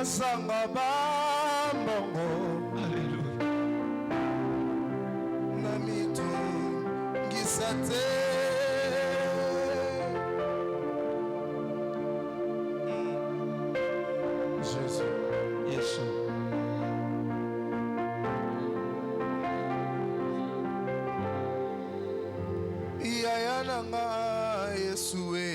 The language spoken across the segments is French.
Sanga bambongo Alléluia. Namitu gisate Jésus Yesu. Yaya nanga Yesue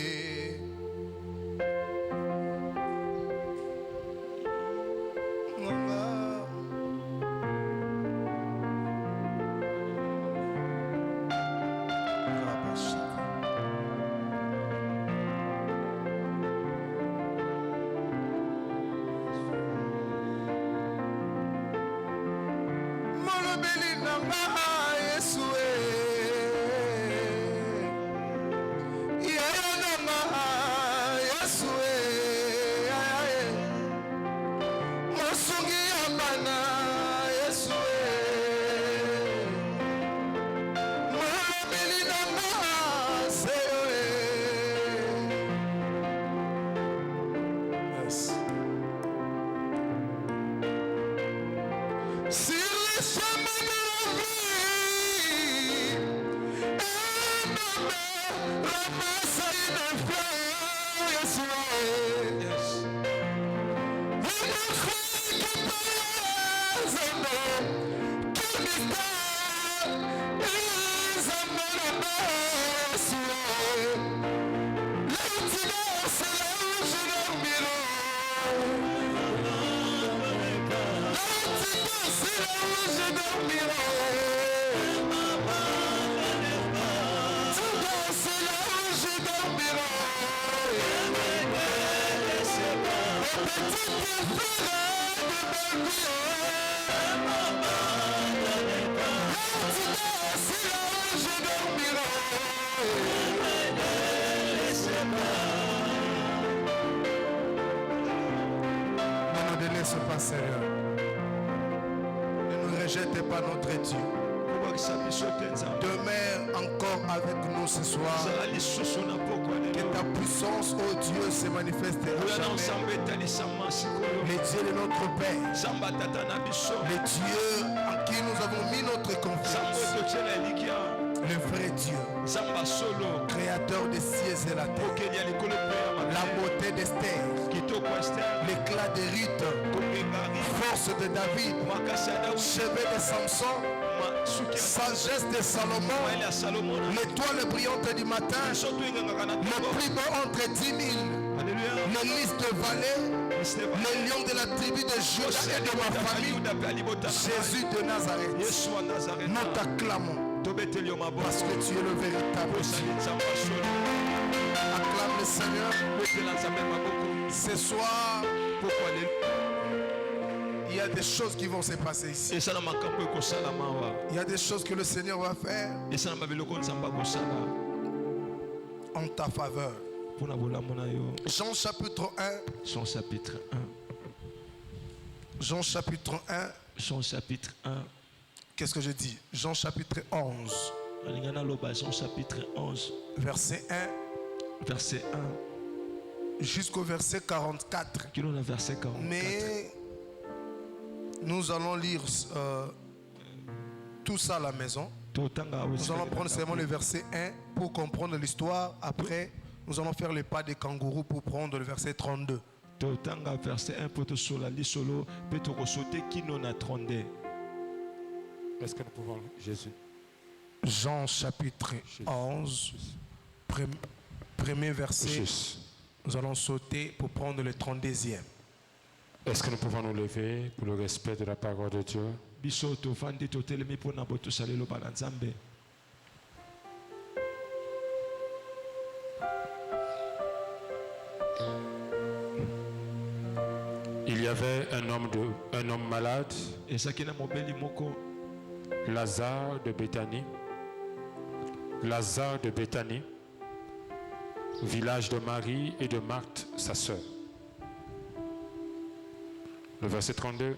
Seigneur, ne nous rejette pas notre Dieu. Demeure encore avec nous ce soir. Que ta puissance, oh Dieu, se manifeste à jamais. Le Dieu de notre Père, le Dieu en qui nous avons mis notre confiance, le vrai Dieu, créateur des cieux et la terre, la beauté d'Esther, l'éclat de Ruth, force de David, cheveux de Samson, sagesse de Salomon, l'étoile brillante du matin, le plus beau entre 10 000, le lys de vallée, le lion de la tribu de Juda et de ma famille, Jésus de Nazareth. Nous t'acclamons parce que tu es le véritable Dieu. Acclame le Seigneur. Ce soir, il y a des choses qui vont se passer ici. Il y a des choses que le Seigneur va faire en ta faveur. Jean chapitre 1. Jean chapitre 1. Jean chapitre 1. Jean chapitre 1. Qu'est-ce que je dis? Jean chapitre 11. Jean chapitre 11. Verset 1. Verset 1. Jusqu'au verset 44. Verset 44. Mais nous allons lire tout ça à la maison. Nous allons prendre seulement le verset 1 pour comprendre l'histoire. Après, nous allons faire le pas des kangourous pour prendre le verset 32. Verset 1 pour te soulager solo, peut te sauter qui n'en a 32. Est-ce que nous pouvons, Jésus? Jean chapitre 11, premier verset. Jésus. Nous allons sauter pour prendre le 32e. Est-ce que nous pouvons nous lever pour le respect de la parole de Dieu? Il y avait un homme malade Lazare de Béthanie. Lazare de Béthanie, village de Marie et de Marthe, sa sœur. Le verset 32.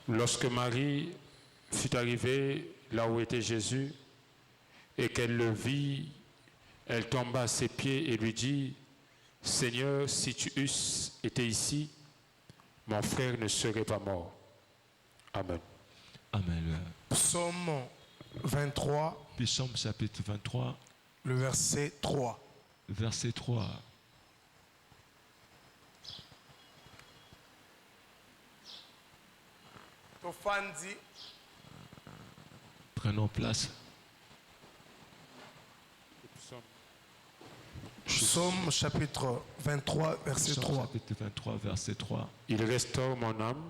Lorsque Marie fut arrivée là où était Jésus et qu'elle le vit, elle tomba à ses pieds et lui dit, « Seigneur, si tu eusses été ici, mon frère ne serait pas mort. » Amen. Amen. Psaume 23. Psaume chapitre 23. Le verset 3. Verset 3. Tofandi. Prenons place. Psaume chapitre 23, verset Psaume 3. chapitre 23, verset 3. Il restaure mon âme.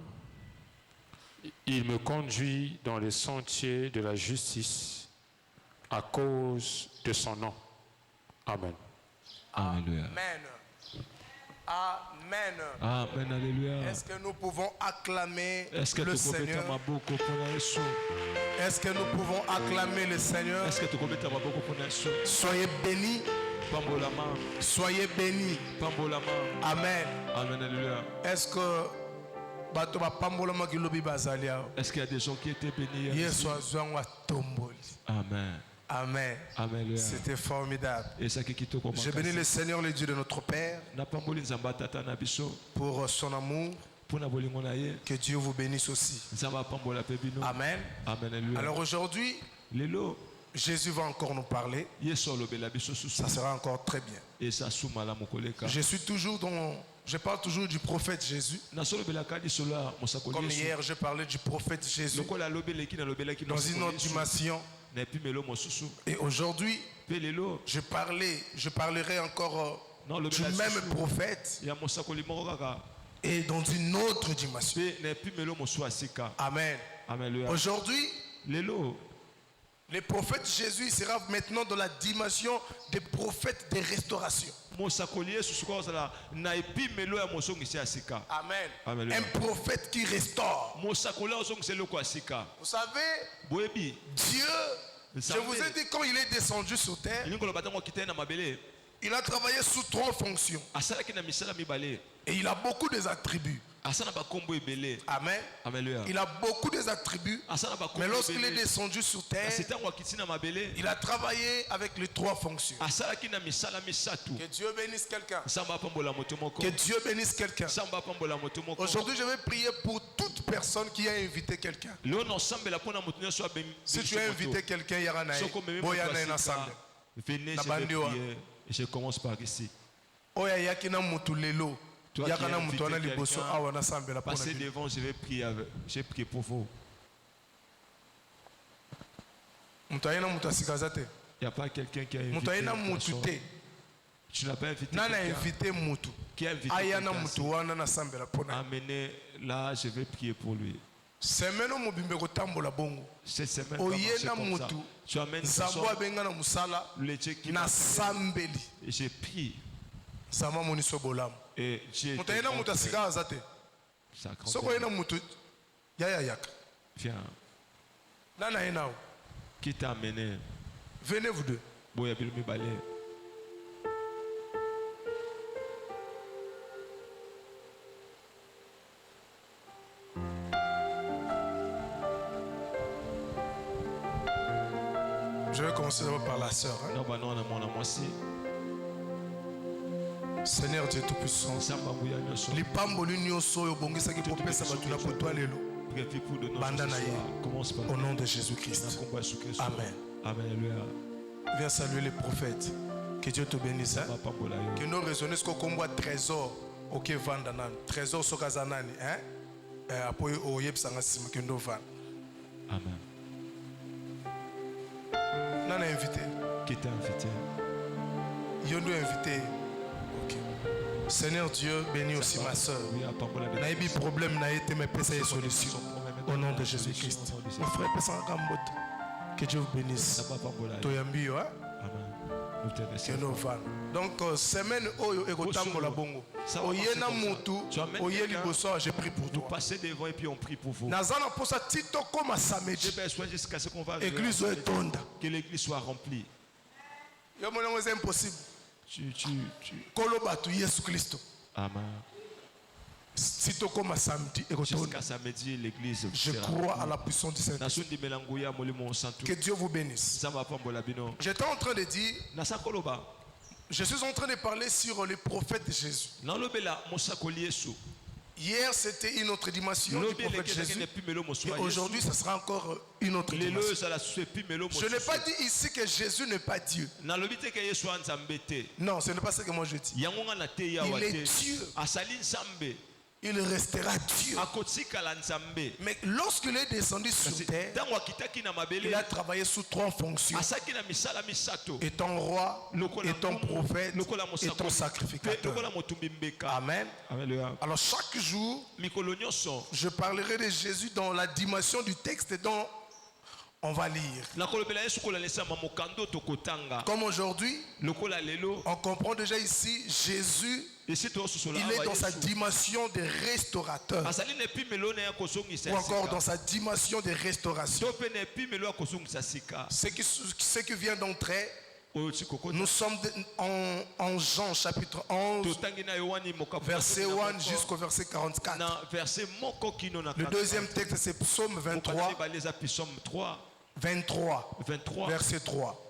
Il me conduit dans les sentiers de la justice à cause de son nom. Amen. Alléluia. Amen. Amen. Amen. Alléluia. Est-ce que nous pouvons acclamer Est-ce que le tu peux mettre Seigneur? ma boucle pour Yesu? Est-ce que nous pouvons acclamer le Seigneur? Est-ce que tu peux mettre ma boucle pour Yesu? Soyez bénis. Pambolama. Soyez bénis. Pambolama. Amen. Amen. Alléluia. Est-ce que Est-ce qu'il y a des gens qui étaient bénis? Yesu azwangwa tomboli. Amen. Amen. Amen. C'était formidable. Et ça qui quitte au Je bénis le Seigneur, le Dieu de notre Père, pour son amour. Que Dieu vous bénisse aussi. Amen. Amen. Alors aujourd'hui, Jésus va encore nous parler. Ça sera encore très bien. Je parle toujours du prophète Jésus. Comme hier, je parlais du prophète Jésus dans une autre dimension. Et aujourd'hui, je parlerai encore du même prophète et dans une autre dimension. Amen. Aujourd'hui, le prophète Jésus sera maintenant dans la dimension des prophètes de restauration. Amen. Un prophète qui restaure. Vous savez, Dieu, je vous ai dit quand il est descendu sur terre, il a travaillé sous 3 fonctions. Et il a beaucoup des attributs. Amen. Il a beaucoup des attributs. Mais lorsqu'il est descendu sur terre, il a travaillé avec les 3 fonctions. Que Dieu bénisse quelqu'un. Que Dieu bénisse quelqu'un. Aujourd'hui, je vais prier pour toute personne qui a invité quelqu'un. Si tu as invité quelqu'un, il y aura un ensemble. Venez, je commence par ici. Toi qui as invité quelqu'un, passez devant, je vais prier avec. J'ai prié pour vous. Il n'y a pas quelqu'un qui a invité une personne. Tu n'as pas invité quelqu'un. Qui a invité quelqu'un? Amenez là, je vais prier pour lui. Cette semaine, tu amènes le Dieu qui m'a fait. Et j'ai prié. Et Dieu viens. Qui t'a amené? Venez vous deux. Je vais commencer d'abord par la sœur. Seigneur Dieu Tout-Puissant, au nom de Jésus-Christ. Amen. Viens saluer les prophètes. Que Dieu te bénisse. Que nous raisonnons ce qu'on voit trésor. Ok, vandanan. Trésor sokazanani. Après, au yepsanga simakendo van. Amen. Nana invité. Qui t'a invité? Yondo invité. Ok. Seigneur Dieu, bénis aussi ma soeur. Naïbi problème n'a été mais pèse et solution. Au nom de Jésus-Christ. Mon frère, pèse en gambote. Que Dieu vous bénisse. Toyambio, hein? Amen. Nous te remercions. Donc, semaine oyo ekotambola bongo. Oyena mutu, oye liboso, j'ai pris pour toi. Passez devant et puis on prie pour vous. Nazana pour ça tito comme samedi. J'ai besoin jusqu'à ce qu'on va Église est tonda. Que l'église soit remplie. Yo mon c'est impossible. Koloba tu Yesu Christo. Amen. Tito comme samedi jusqu'à samedi l'église. Je crois à la puissance du Saint-Esprit. Que Dieu vous bénisse. J'étais en train de dire, je suis en train de parler sur le prophète Jésus. Hier c'était une autre dimension du prophète Jésus. Et aujourd'hui ce sera encore une autre dimension. Je n'ai pas dit ici que Jésus n'est pas Dieu. Non, ce n'est pas ce que moi je dis. Il est Dieu. Il restera Dieu. Mais lorsqu'il est descendu sur terre, il a travaillé sous 3 fonctions. Étant roi, étant prophète, étant sacrificateur. Amen. Alors chaque jour, je parlerai de Jésus dans la dimension du texte dont on va lire. Comme aujourd'hui, on comprend déjà ici Jésus. Il est dans sa dimension de restaurateur. Ou encore dans sa dimension de restauration. Ce qui vient d'entrer, nous sommes en Jean chapitre 11, verset 1 jusqu'au verset 44. Le deuxième texte c'est Psaume 23, verset 3.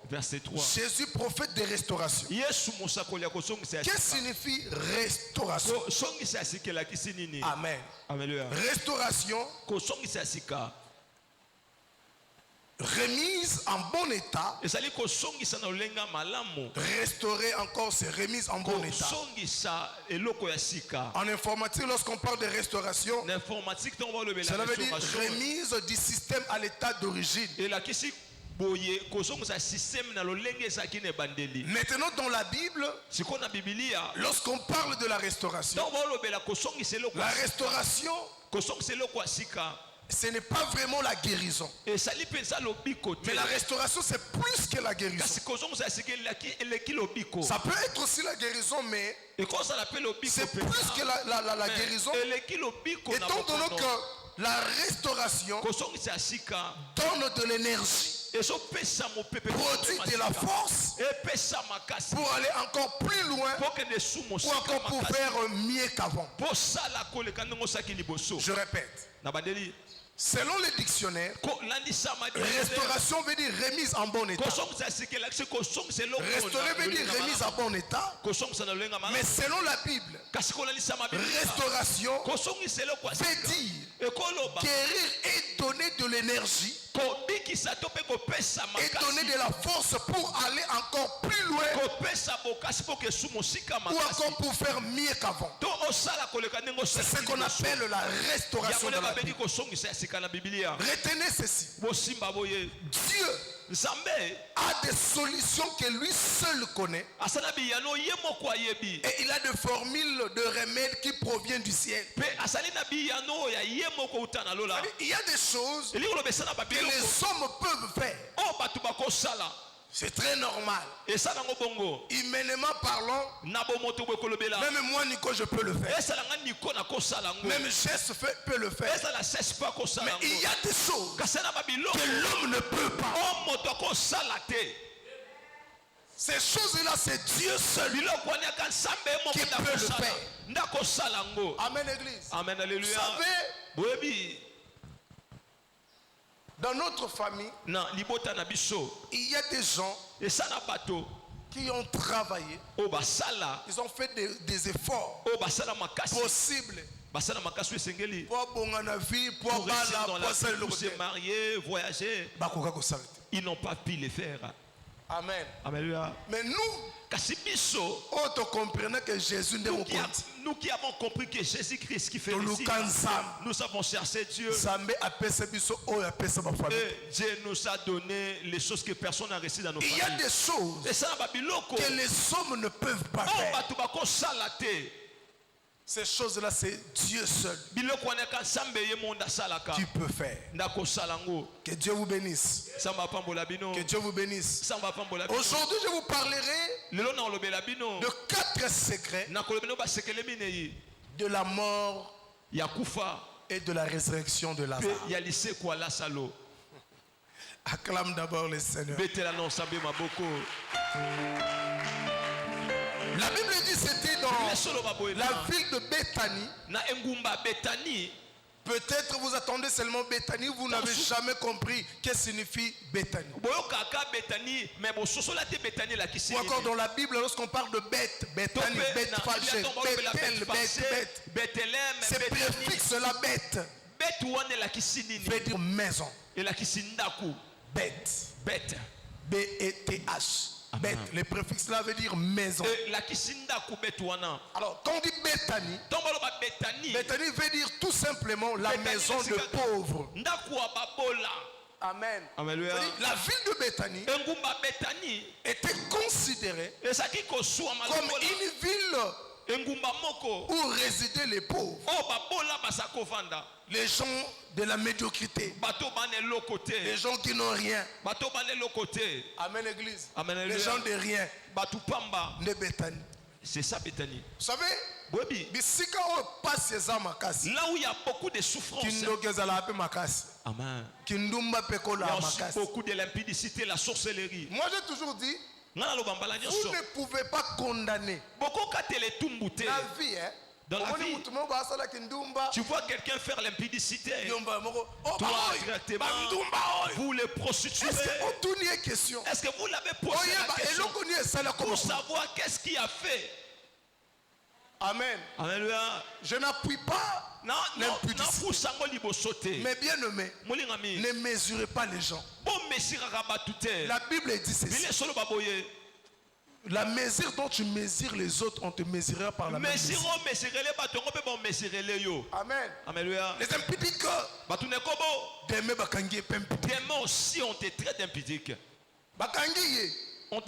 Jésus, prophète de restauration. Qu'est-ce que signifie restauration? Amen. Restauration, remise en bon état. Restaurer encore, c'est remise en bon état. En informatique, lorsqu'on parle de restauration, cela veut dire remise du système à l'état d'origine. Maintenant dans la Bible, lorsqu'on parle de la restauration, ce n'est pas vraiment la guérison. Mais la restauration c'est plus que la guérison. Ça peut être aussi la guérison, mais c'est plus que la guérison. Étant donné que la restauration donne de l'énergie, produit de la force pour aller encore plus loin ou encore pour faire mieux qu'avant. Je répète, selon les dictionnaires, restauration veut dire remise en bon état. Restaurer veut dire remise en bon état. Mais selon la Bible, restauration veut dire guérir et donner de l'énergie et donner de la force pour aller encore plus loin ou encore pour faire mieux qu'avant. C'est ce qu'on appelle la restauration de la Bible. Retenez ceci. Dieu a des solutions que lui seul connaît. Et il a des formules de remèdes qui proviennent du ciel. Il y a des choses que les hommes peuvent faire. C'est très normal. Humainement parlant, même moi Nico je peux le faire. Même Jess peut le faire. Mais il y a des choses que l'homme ne peut pas. Ces choses-là c'est Dieu seul qui peut le faire. Amen Église. Amen, alléluia. Vous savez, dans notre famille, il y a des gens qui ont travaillé. Ils ont fait des efforts possibles pour se marier, voyager. Ils n'ont pas pu le faire. Amen. Alléluia. Mais nous, que Jésus nous qui avons compris que Jésus-Christ qui fait ici, nous avons cherché Dieu. Et Dieu nous a donné les choses que personne n'a reçues dans nos familles. Il y a des choses que les hommes ne peuvent pas faire. Ces choses-là, c'est Dieu seul qui peut faire. Que Dieu vous bénisse. Que Dieu vous bénisse. Aujourd'hui, je vous parlerai de 4 secrets de la mort et de la résurrection de Lazare. Acclame d'abord le Seigneur. La Bible dit c'était dans la ville de Béthanie. Peut-être vous attendez seulement Béthanie, vous n'avez jamais compris ce que signifie Béthanie. Ou encore dans la Bible, lorsqu'on parle de Beth, Béthanie, Beth Fagé, Beth, c'est préfixe la Beth veut dire maison. Beth, B-E-T-H. Beth, le préfixe là veut dire maison. Alors, quand on dit Béthanie, Béthanie veut dire tout simplement la maison de pauvres. Amen. La ville de Béthanie était considérée comme une ville où résidaient les pauvres. Les gens de la médiocrité. Les gens qui n'ont rien. Amen, l'église. Les gens de rien. De Béthanie. C'est ça, Béthanie. Vous savez, là où il y a beaucoup de souffrance, il y a aussi beaucoup de limpidicité, la sorcellerie. Moi j'ai toujours dit, vous ne pouvez pas condamner la vie. Dans la vie, tu vois quelqu'un faire l'impudicité. Toi, directement, vous les prostituez. Est-ce que vous l'avez posé la question pour savoir qu'est-ce qu'il a fait? Amen. Alléluia. Je n'appuie pas l'impudicité. Mais bien aimé, ne mesurez pas les gens. La Bible dit ceci. La mesure dont tu mesures les autres, on te mesurera par la même mesure. Amen. Alléluia. Les impudiques, demain aussi on te traite d'impudique. On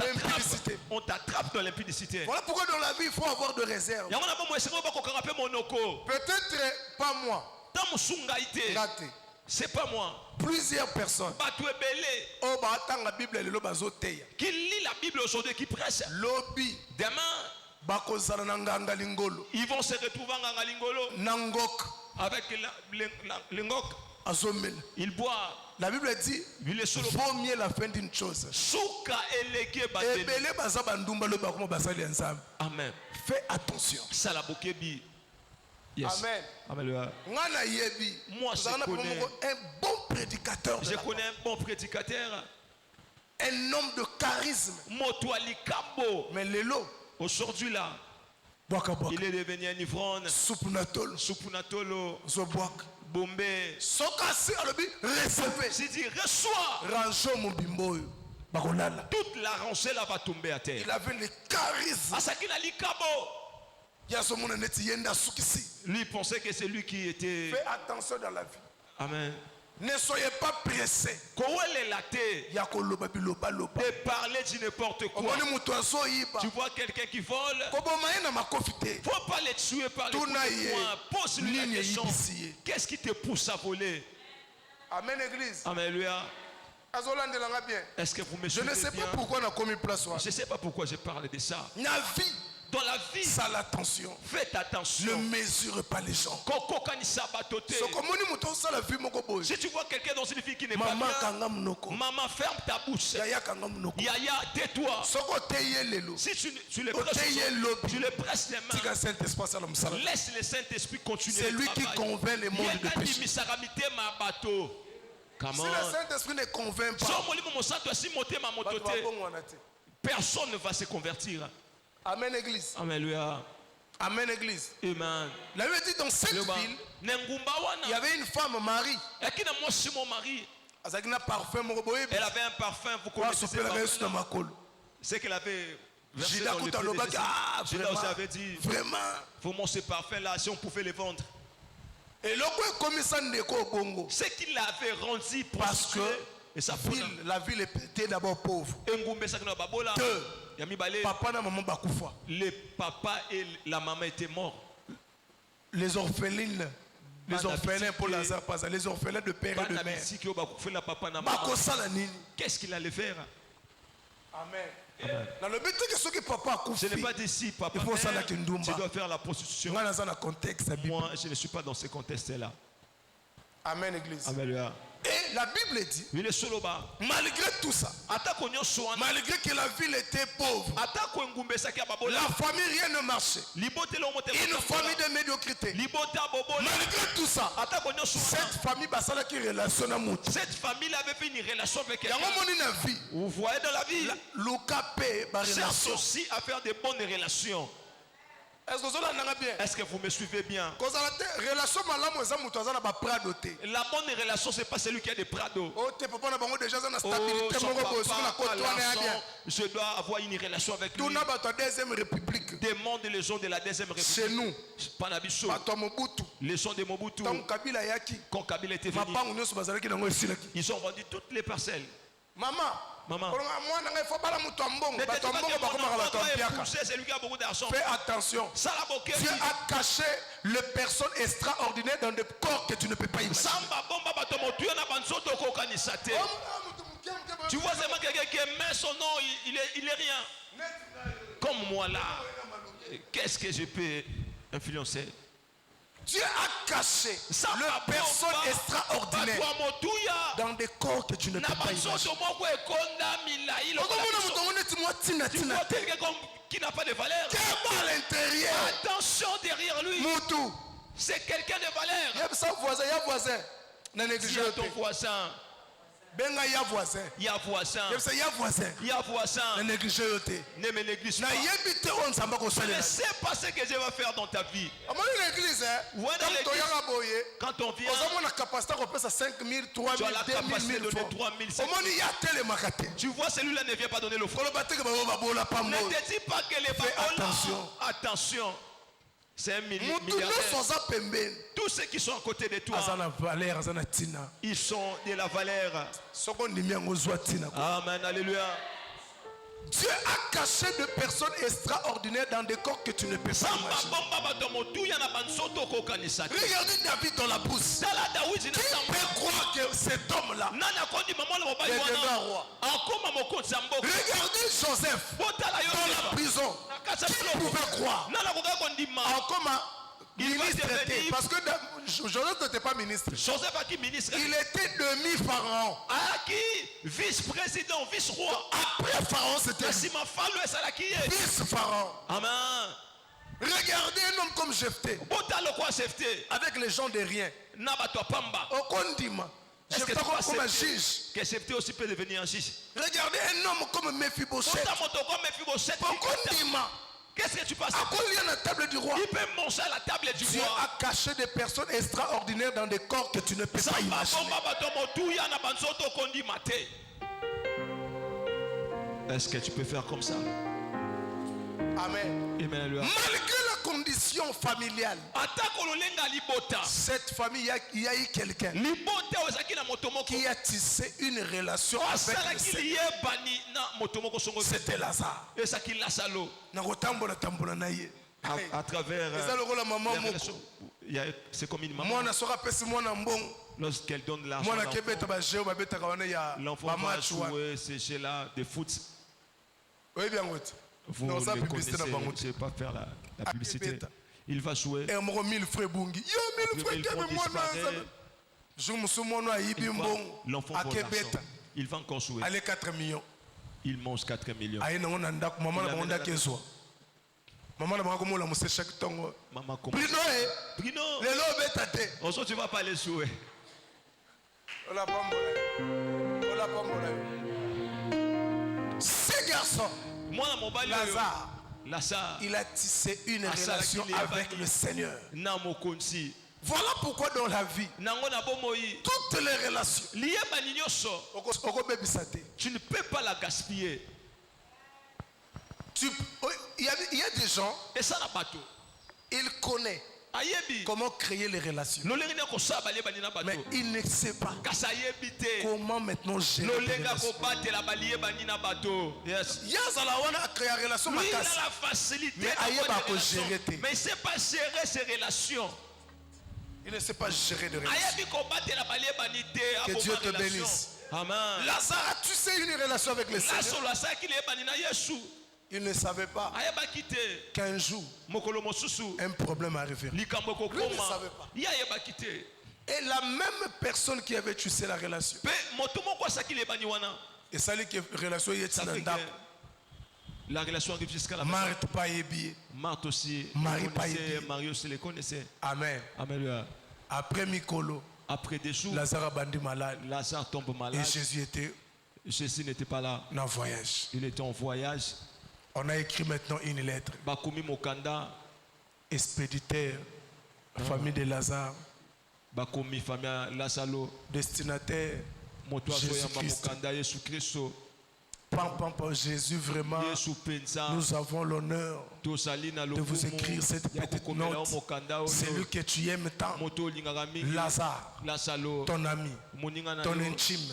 t'attrape dans l'impudicité. Voilà pourquoi dans la vie il faut avoir de réserve. Peut-être pas moi. C'est pas moi. Plusieurs personnes qui lit la Bible aujourd'hui, qui presse. Demain, ils vont se retrouver en Ngalingolo avec l'ingok. Ils boivent. La Bible dit vaut mieux la fin d'une chose. Amen. Fais attention. Yes. Amen. Moi, je connais un bon prédicateur. Je connais un bon prédicateur. Un homme de charisme. Mais l'élo. Aujourd'hui là, il est devenu un ivrogne. Soupunatolo. Bombé. Recevez. Si dit reçois. Toute la rangée là va tomber à terre. Il avait le charisme. Lui pensait que c'est lui qui était. Fais attention dans la vie. Amen. Ne soyez pas pressés de parler de n'importe quoi. Tu vois quelqu'un qui vole, faut pas le tuer par le coup de poing. Pose-lui la question. Qu'est-ce qui te pousse à voler? Amen, église. Alléluia. Est-ce que vous me suivez? Je ne sais pas pourquoi on a commis place. Je ne sais pas pourquoi je parle de ça. Dans la vie, faites attention. Ne mesure pas les gens. Si tu vois quelqu'un dans une vie qui n'est pas bien, maman, ferme ta bouche. Yaya, tais-toi. Si tu le presses les mains, laisse le Saint-Esprit continuer. C'est lui qui convainc les mondes de péché. Si le Saint-Esprit ne convainc pas, personne ne va se convertir. Amen, église. Alléluia. Amen, église. Amen. La Bible dit dans cette ville, il y avait une femme, Marie. Elle avait un parfum, vous connaissez ce parfum. C'est qu'elle avait versé dans le pied de Jésus. Judas avait dit, vraiment ce parfum là, si on pouvait le vendre. Ce qu'il avait rendu parce que la ville était d'abord pauvre. Papa et maman bakufa. Le papa et la maman étaient morts. les orphelines. Les orphelins pour Lazare, pas ça. Les orphelins de père et de mère. Qu'est-ce qu'il allait faire? Amen. Je n'ai pas dit si papa tu dois faire la prostitution. Moi, je ne suis pas dans ce contexte-là. Amen, église. Amen. Et la Bible dit, malgré tout ça, malgré que la ville était pauvre, la famille rien ne marchait, une famille de médiocrité, malgré tout ça, cette famille cette famille avait fait une relation avec quelqu'un. Vous voyez dans la vie, cherche aussi à faire de bonnes relations. Est-ce que vous me suivez bien? La bonne relation, ce n'est pas celui qui a des prados. Je dois avoir une relation avec lui. Demande les gens de la deuxième république. Chez nous, les gens de Mobutu. Quand Kabila était venu, ils ont vendu toutes les parcelles. Maman, fais attention. Dieu a caché les personnes extraordinaires dans des corps que tu ne peux pas imaginer. Tu vois seulement quelqu'un qui aime son nom, il est rien. Comme moi là. Qu'est-ce que je peux influencer? Dieu a caché les personnes extraordinaires dans des corps que tu ne peux pas imaginer. Tu vois quelqu'un qui n'a pas de valeur. Attention derrière lui. C'est quelqu'un de valeur. Il y a voisin. Dis à ton voisin. Benga ya voisin. Ya voisin. Ya voisin. Ne néglige pas. Ne sais pas ce que Dieu va faire dans ta vie. Quand on vient, tu as la capacité de donner 3 000, 5 000. Tu vois, celui-là ne vient pas donner l'offre. Ne te dis pas que les attention. Attention. C'est un milliardaire. Tous ceux qui sont à côté de toi, ils sont de la valeur. Amen, alléluia. Dieu a caché des personnes extraordinaires dans des corps que tu ne peux pas imaginer. Regardez David dans la brousse. Qui peut croire que cet homme-là deviendra roi? Regardez Joseph dans la prison. Qui pouvait croire? Ministre était, parce que Joseph n'était pas ministre. Joseph a qui ministre? Il était demi-pharaon. Qui vice-président, vice-roi. Après pharaon, c'était vice-pharaon. Amen. Regardez un homme comme Jephthé. Avec les gens de rien. Est-ce que tu comme un juge? Que Jephthé aussi peut devenir un juge. Regardez un homme comme Mephibosheth. Qu'est-ce que tu passes? Il peut manger à la table du roi. Dieu a caché des personnes extraordinaires dans des corps que tu ne peux pas imaginer. Est-ce que tu peux faire comme ça? Amen. Malgré la condition familiale, cette famille, il y a eu quelqu'un qui a tissé une relation avec le Seigneur. C'était Lazare. À travers c'est comme une maman. Lorsqu'elle donne l'argent, l'enfant va jouer ces jeux-là de foot. Vous ne connaissez, je ne vais pas faire la publicité. Il va jouer. L'enfant il va encore jouer. Allez 4 millions. Il mange 4 millions. Maman n'a pas comment la chaque temps. Maman comment? Bruno. Aujourd'hui tu vas pas aller jouer. Ce garçon, Lazare, il a tissé une relation avec le Seigneur. Voilà pourquoi dans la vie, toutes les relations, tu ne peux pas la gaspiller. Il y a des gens, il connaît comment créer les relations. Mais il ne sait pas comment maintenant gérer les relations. Mais il ne sait pas gérer ses relations. Il ne sait pas gérer de relations. Que Dieu te bénisse. Amen. Lazare a tu sais une relation avec le Seigneur. Il ne savait pas qu'un jour un problème arriverait. Il ne savait pas. Et la même personne qui avait tué la relation. Et ça dit que la relation est la relation arrive jusqu'à la Marthe pas ébié. Marthe aussi. Marie pas ébié. Marie aussi les connaissait. Amen. Amen. Après Mikolo. Après des jours. Lazare bandi malade. Lazare tombe malade. Et Jésus n'était pas là. En voyage. Il était en voyage. On a écrit maintenant une lettre. Bakomi Mokanda. Expéditeur. Famille de Lazare. Bakomi famille Lazaro. Destinataire. Jésus-Christ. Jésus, vraiment, nous avons l'honneur de vous écrire cette petite note. C'est lui que tu aimes tant. Lazare, ton ami, ton intime,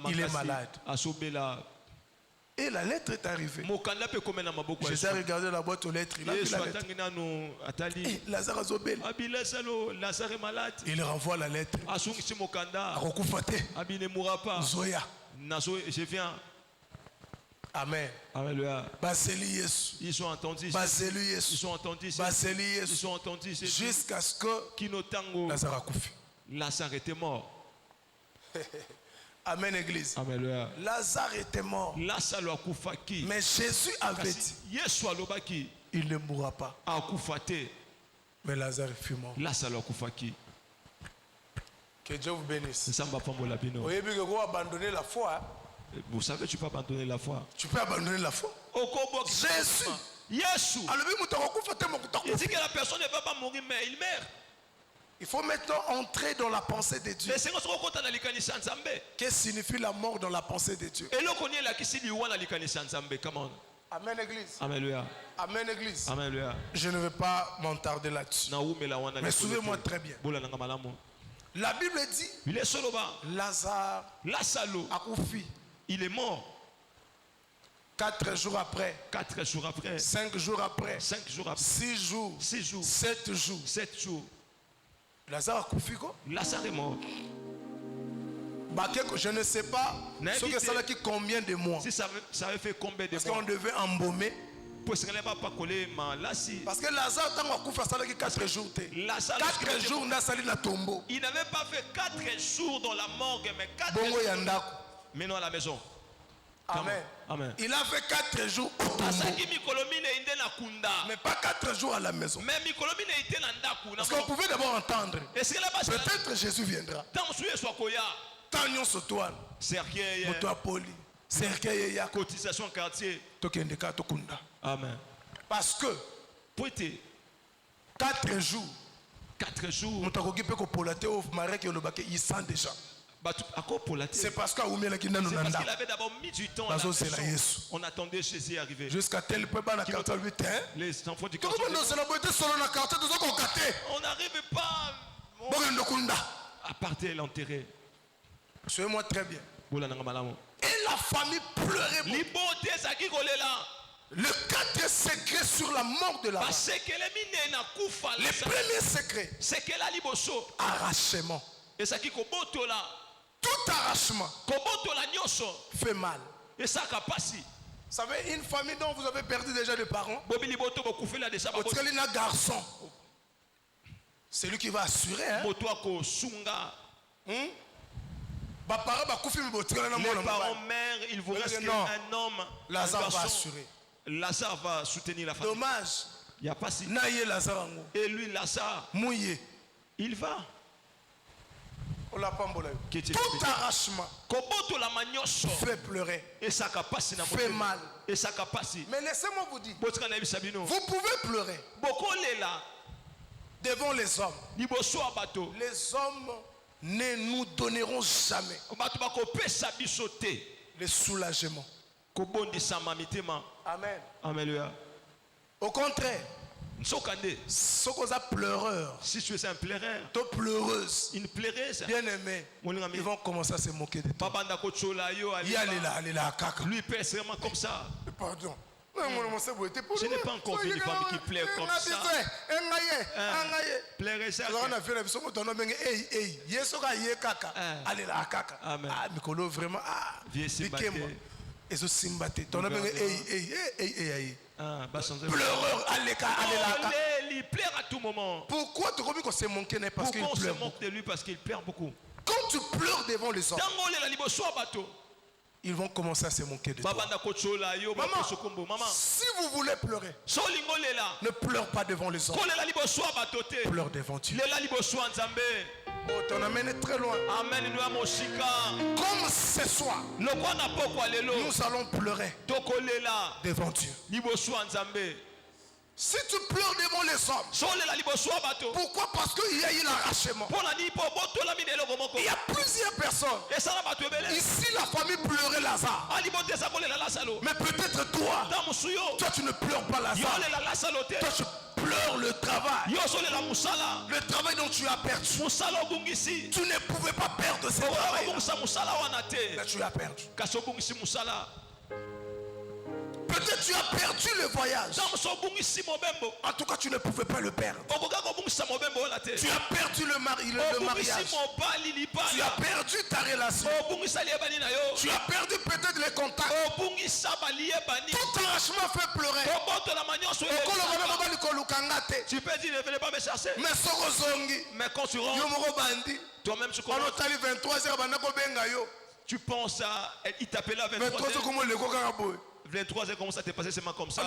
il est malade. Et la lettre est arrivée. Jésus a regardé la boîte aux lettres. Il a vu la lettre. Et Lazare est malade. Il renvoie la lettre. Zoya. Je viens. Amen. Alléluia. Ils sont entendus. Ils sont entendus. Jusqu'à ce que Lazare a couffé. Lazare était mort. Amen, église. Alléluia. Lazare était mort. Mais Jésus avait dit il ne mourra pas. Mais Lazare fut mort. Que Dieu vous bénisse. Vous voyez bien que vous abandonnez la foi. Vous savez, tu peux abandonner la foi. Tu peux abandonner la foi. Jésus. Il dit que la personne ne va pas mourir, mais il meurt. Il faut maintenant entrer dans la pensée de Dieu. Qu'est-ce que signifie la mort dans la pensée de Dieu? Amen, église. Alléluia. Amen, église. Alléluia. Je ne vais pas m'entarder là-dessus. Mais suivez-moi très bien. La Bible dit Lazare a couffé. Il est mort. 4 jours après. 4 jours après. 5 jours après. 5 jours après. 6 jours. 6 jours. 7 jours. 7 jours. Lazare a couffé quoi? Lazare est mort. Je ne sais pas ce que ça a qui combien de mois. Si ça avait fait combien de mois? Parce qu'on devait embaumer. Parce que Lazare, tant qu'on ça a 4 jours. 4 jours, on a sali na tombeau. Il n'avait pas fait 4 jours dans la morgue, mais 4 jours. Maintenant à la maison. Amen. Amen. Il a fait 4 jours au tombeau. Mais pas 4 jours à la maison. Parce qu'on pouvait d'abord entendre. Peut-être Jésus viendra. Tanyon Sotoine. Motoa Poli. Cercueil ya cotisation quartier. Tokendeka Tokunda. Amen. Parce que 4 jours. 4 jours. Il sent déjà. C'est parce qu'il avait d'abord mis du temps. On attendait Jésus arriver. Jusqu'à tel peu les enfants du quartier. On n'arrive pas à partir l'enterrer. Suivez-moi très bien. Et la famille pleurait. Le 4 secret sur la mort de la femme. Les premiers secrets. Arrachement. Tout arrachement fait mal. Vous savez, une famille dont vous avez perdu déjà des parents. Un garçon. C'est lui qui va assurer. Hein? Les parents mères, il vous reste un homme. Lazare va assurer. Lazare va soutenir la famille. Dommage. Il n'y a pas si. Et lui, Lazare, mouillé. Il va. Tout arrachement fait pleurer. Fait mal. Mais laissez-moi vous dire. Vous pouvez pleurer devant les hommes. Les hommes ne nous donneront jamais le soulagement. Amen. Amen. Au contraire, Sokoza pleureur. Si tu es un pleureur. Toi pleureuse. Une pleureuse. Bien aimé. Ils vont commencer à se moquer de toi. Lui il pèse vraiment comme ça. Pardon. Je n'ai pas encore vu une femme qui pleure comme ça. Pleurer ça. Amen. Pleureur, il pleure à tout moment. Pourquoi tu crois qu'on se moque parce qu'il pleure? On se moque de lui parce qu'il pleure beaucoup. Quand tu pleures devant les hommes, ils vont commencer à se moquer de toi. Maman, si vous voulez pleurer, ne pleure pas devant les hommes. Pleure devant Dieu. Oh, t'en amènes très loin. Comme ce soir, nous allons pleurer devant Dieu. Si tu pleures devant les hommes, pourquoi? Parce qu'il y a eu l'arrachement. Il y a plusieurs personnes. Ici, la famille pleurait Lazare. Mais peut-être toi tu ne pleures pas Lazare. Toi, tu pleures le travail. Le travail dont tu as perdu. Tu ne pouvais pas perdre ce travail. Mais tu as perdu. Peut-être tu as perdu le voyage. En tout cas, tu ne pouvais pas le perdre. Tu as perdu le mariage. Tu as perdu ta relation. Tu as perdu peut-être les contacts. Tout arrachement fait pleurer. Tu peux dire, ne venez pas me chasser. Mais quand tu rentres, toi-même tu commences. Tu penses à... Il t'appelle à 23h. 23h commence à te passer seulement comme ça.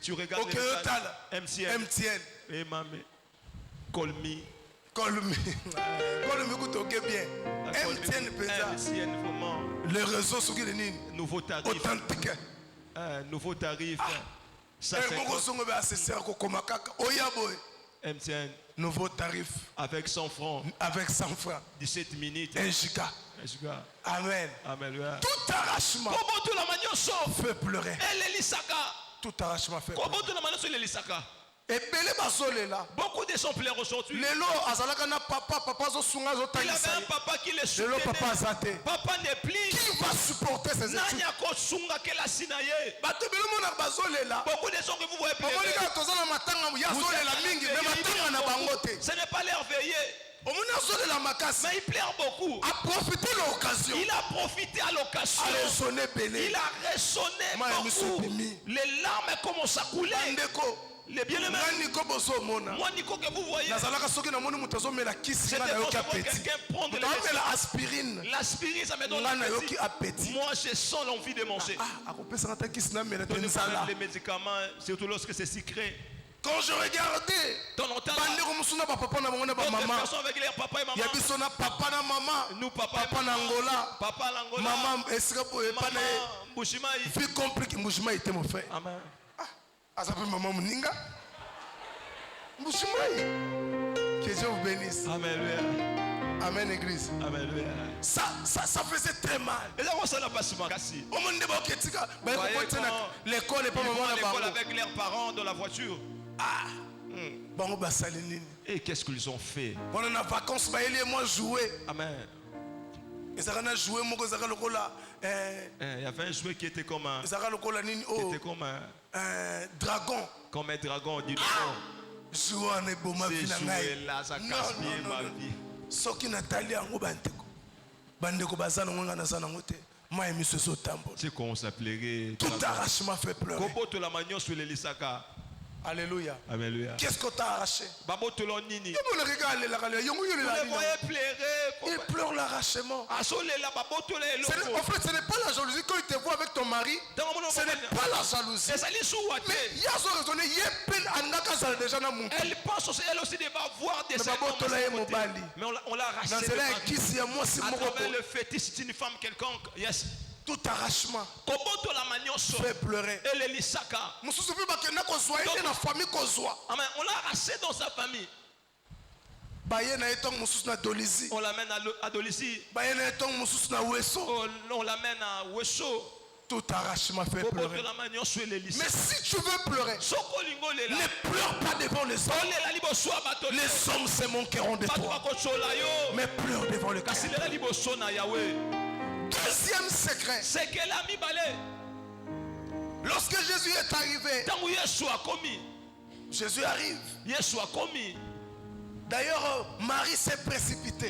Tu regardes les messages. MTN. Et maman. Call me. MTN vraiment. Les réseaux sont nouveau tarif. Authentique. Nouveau tarif. MTN. Nouveau tarif. Avec 100 francs. 17 minutes. 1 giga. Amen. Tout arrachement fait pleurer. Tout arrachement fait pleurer. Beaucoup de gens pleurent aujourd'hui. Il avait un papa qui le soutenait. Papa n'est plus. Qui va supporter ces études? Beaucoup de gens que vous voyez pleurer. Ce n'est pas leur veillée. Mais il pleure beaucoup. Il a profité à l'occasion. Il a résonné beaucoup. Les larmes commencent à couler. Les bien-aimés, moi Nico que vous voyez, c'était quand quelqu'un prendre l'aspirine, ça me donne l'appétit. Moi je sens l'envie de manger. Les médicaments, surtout lorsque c'est sucré. Quand je regardais, d'autres personnes avec leur papa et maman. Nous papa maman Mbushimai. Vie compliquée, Mbushimai était mon frère. Amen. Maman Muninga. Mbushimai. Que Dieu vous bénisse. Amen. Amen, église. Amen. Ça faisait très mal. Et là, ça n'a pas si mal. L'école et pas l'école avec leurs parents dans la voiture. Et qu'est-ce qu'ils ont fait? Pendant les vacances, moi jouer. Amen. Il y avait un jouet qui était comme un dragon. Comme un dragon, dis-le. Ce jouet-là, ça casse bien ma vie. C'est qu'on s'appellerait. Tout arrachement fait pleurer. Alléluia. Alléluia. Qu'est-ce que tu as arraché? Il pleure l'arrachement. En fait, ce n'est pas la jalousie quand il te voit avec ton mari. Ce n'est pas la jalousie. Mais il y a son raisonné. Elle pense aussi, elle aussi devait avoir des hommes. Mais on l'a arraché. À travers le fétiche, c'est une femme quelconque. Yes. Tout arrachement fait pleurer. On l'a arraché dans sa famille. On l'amène à Dolisie. On l'amène à Wesso. Tout arrachement fait pleurer. Mais si tu veux pleurer, ne pleure pas devant les hommes. Les hommes s'aimeront de toi. Mais pleure devant le Créateur. Deuxième secret. Lorsque Jésus est arrivé, Jésus arrive. D'ailleurs, Marie s'est précipitée.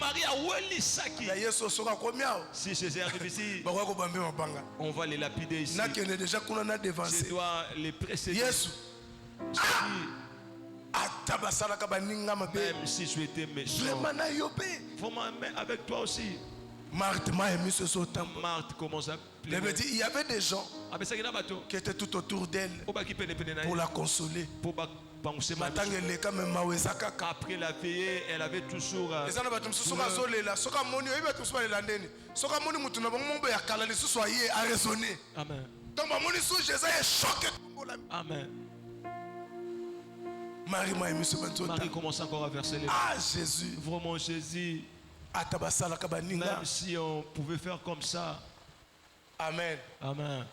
Si Jésus arrive ici, on va les lapider ici. Je dois les précéder. Même si je étais méchant, vraiment avec toi aussi. Marthe commence à pleurer. Il y avait des gens qui étaient tout autour d'elle pour la consoler. Après la veillée, elle avait toujours. Amen. Amen. Marie commence encore à verser les larmes. Ah, Jésus. Vraiment, Jésus. Même si on pouvait faire comme ça. Amen. Amen.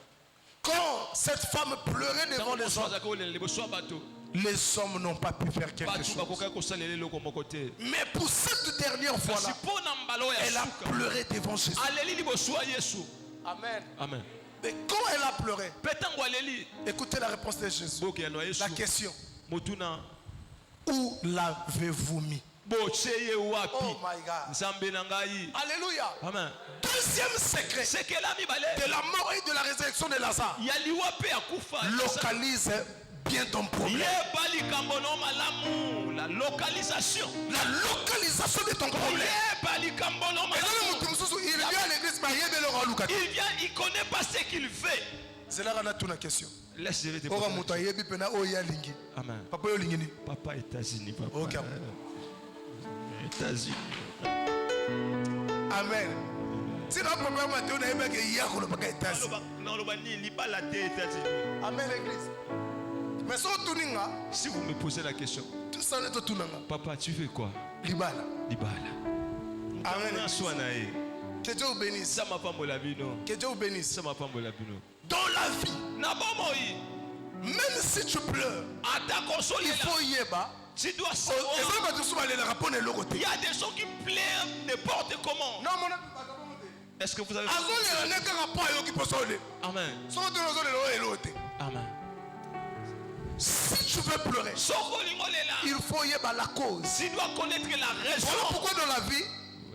Quand cette femme pleurait devant les hommes, les hommes n'ont pas pu faire quelque chose. Mais pour cette dernière fois-là, elle a pleuré devant Jésus. Amen. Amen. Mais quand elle a pleuré, écoutez la réponse de Jésus. La question. Où l'avez-vous mis? Oh my God. Alléluia. Amen. Deuxième secret de la mort et de la résurrection de Lazare. Localise bien ton problème. La localisation. La localisation de ton problème. Il vient à l'église, il vient, il ne connaît pas ce qu'il fait. C'est là qu'on a toute la question. Laisse je te poser la question. Amen. Papa États-Unis. Papa. Okay. États-Unis. Amen. Si notre papa m'a dit on a aimé que hier on n'a pas États-Unis. Amen l'église. Mais si vous me posez la question, papa, tu fais quoi? Libala. Amen. Que Dieu vous bénisse. Que Dieu vous bénisse. Dans la vie, même si tu pleures, il faut y aller. Tu dois savoir. Il y a des gens qui pleurent n'importe comment. Est-ce que vous avez Amen. Amen. Si tu veux pleurer, il faut y aller la cause. Tu dois connaître la raison. Voilà pourquoi dans la vie,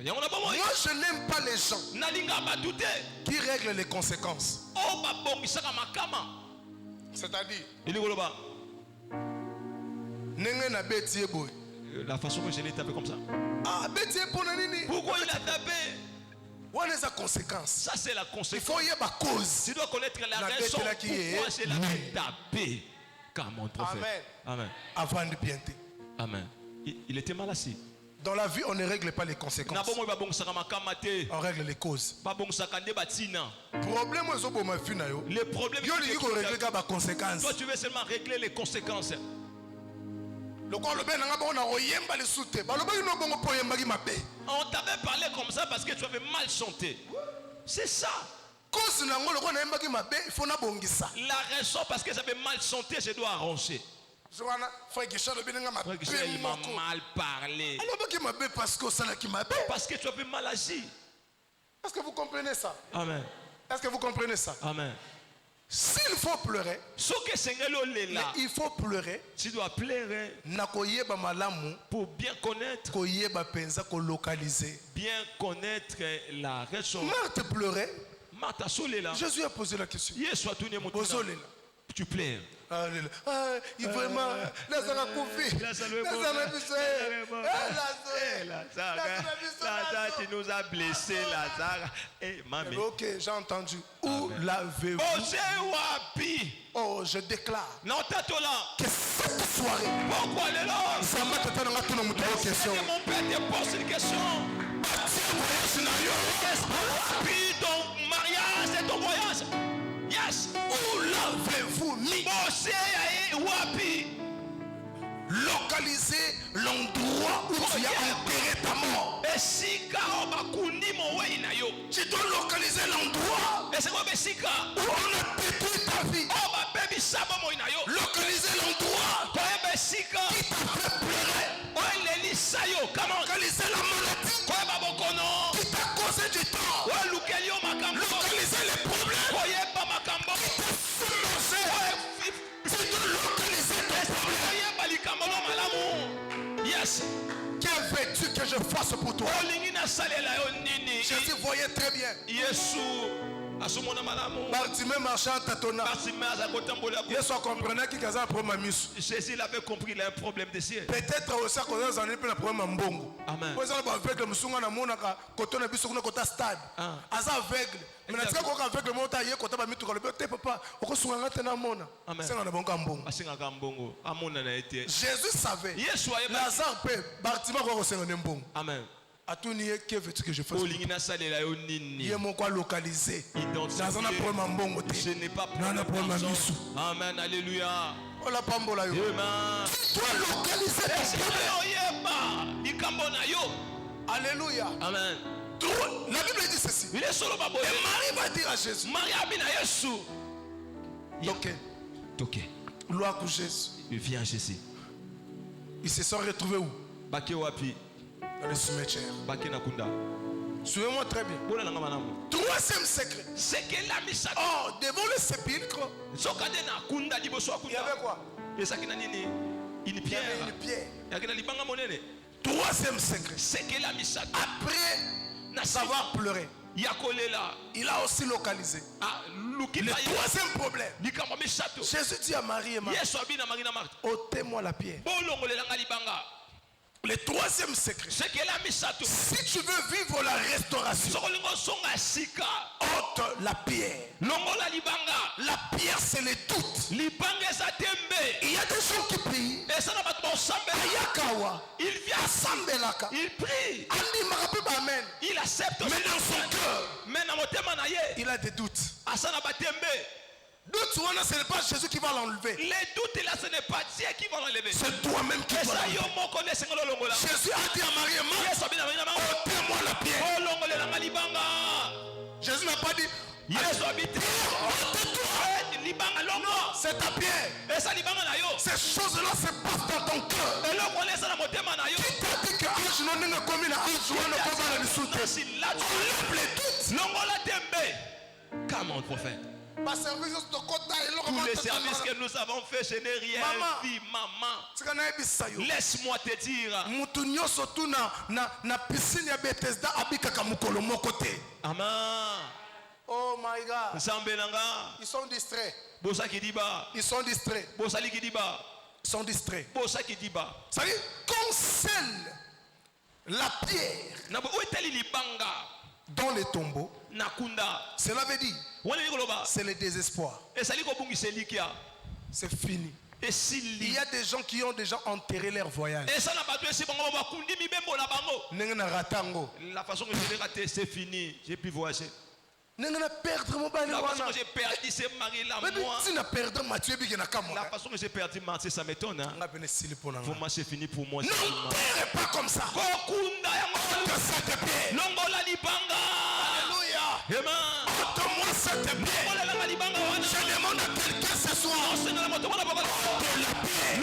moi je n'aime pas les gens qui règlent les conséquences. C'est-à-dire, la façon que je l'ai tapé comme ça. Ah, pourquoi il a tapé? Ça c'est la conséquence. Il faut y avoir cause. Tu dois connaître la raison pourquoi je l'ai tapé. Car mon prophète. Amen. Avant de pienter. Amen. Il était mal assis. Dans la vie, on ne règle pas les conséquences. On règle les causes. Le problème, toi, tu veux seulement régler les conséquences. On t'avait parlé comme ça parce que tu avais mal chanté. C'est ça. La raison parce que j'avais mal chanté, je dois arranger. Il m'a mal parlé. Parce que tu avais mal agi. Est-ce que vous comprenez ça? Amen. Est-ce que vous comprenez ça? Amen. S'il faut pleurer, il faut pleurer. Tu dois pleurer pour bien connaître, bien connaître la raison. Marthe pleurait. Jésus a posé la question. Tu pleures. Il vraiment, tu nous as blessé, Lazare. Ok, j'ai entendu. Où l'avez-vous? Oh, je déclare que cette soirée, pourquoi elle est là? Mon père te pose une question. Ton mariage et ton voyage. Yes. Où l'avez-vous mis? Wapi. Localiser l'endroit où tu as enterré ta mort. Tu dois localiser l'endroit où on a détruit ta vie. Localiser l'endroit qui t'a fait pleurer. Localiser la maladie qui t'a causé du temps. Localiser les problèmes qui t'a submergé. Tu dois localiser tes problèmes. Yes. Que veux-tu que je fasse pour toi? Jésus voyait très bien. Bartimée marchait en tâtonnant. Jésus comprenait qu'il y avait un problème. Jésus avait compris, il a un problème de ciel. Peut-être aussi à cause d'un problème mbongo. Amen. Vous savez, aveugle, musunga na mona ka kotona biso kuna kota stade. Asa aveugle. Mais na tika ko aveugle mota ye kota ba mitu ko te papa, okosunga ngate na mona. Senga na bonga mbongo. Asenga ka mbongo. Amona na été. Jésus savait. Yesu ayeba. Lazare peut Bartimée ko senga ne mbongo. Amen. Atuniye que veux-tu que je fasse? Olingina salela yo nini. Ye mon quoi localiser. Dans un problème mbongo te. Je n'ai pas problème misu. Amen, alléluia. Ola pambola yo. Amen. Tu dois localiser tes problèmes. Alléluia. Amen. La Bible dit ceci. Et Marie va dire à Jésus. Ok. Gloire à Jésus. Il vient à Jésus. Ils se sont retrouvés où? Dans le cimetière. Suivez-moi très bien. Troisième secret. Oh, devant le sépulcre, il y avait quoi? Il y avait une pierre. Troisième secret. Après savoir pleurer, il a aussi localisé. Le troisième problème. Jésus dit à Marie et Marthe, ôtez-moi la pierre. Le troisième secret. Si tu veux vivre la restauration, ôte la pierre. La pierre, c'est le doute. Il y a des gens qui prient. Ayakawa. Il vient à Sambelaka. Il prie. Amen. Il accepte. Mais dans son cœur, il a des doutes. Doute, ce n'est pas Jésus qui va l'enlever. Les doutes là, ce n'est pas Dieu qui va l'enlever. C'est toi-même qui vas l'enlever. Jésus a dit à Marie et Marthe, ôtez-moi la pierre. Jésus n'a pas dit, c'est ta pierre. Ces choses-là se passent dans ton cœur. Qui t'a dit que Ange non n'est commis à Ange ou ne pas le soutenir? Enlève les doutes. Comment, prophète? Tous les services que nous avons fait, je n'ai rien vu, maman. Laisse-moi te dire. Amen. Oh my God. Ils sont distraits. Ils sont distraits. Ils sont distraits. Ça veut dire qu'on scelle la pierre dans les tombeaux. Cela veut dire c'est le désespoir. C'est fini. Il y a des gens qui ont déjà enterré leur voyage. La façon que je l'ai raté, c'est fini. J'ai pu voyager. La façon que j'ai perdu ce mari-là, moi. La façon que j'ai perdu Marthe, ça m'étonne. Pour moi, c'est fini pour moi. N'enterrez pas comme ça. Alléluia. Ôte-moi cette pierre. Je demande à quelqu'un ce soir. Ôte la pierre.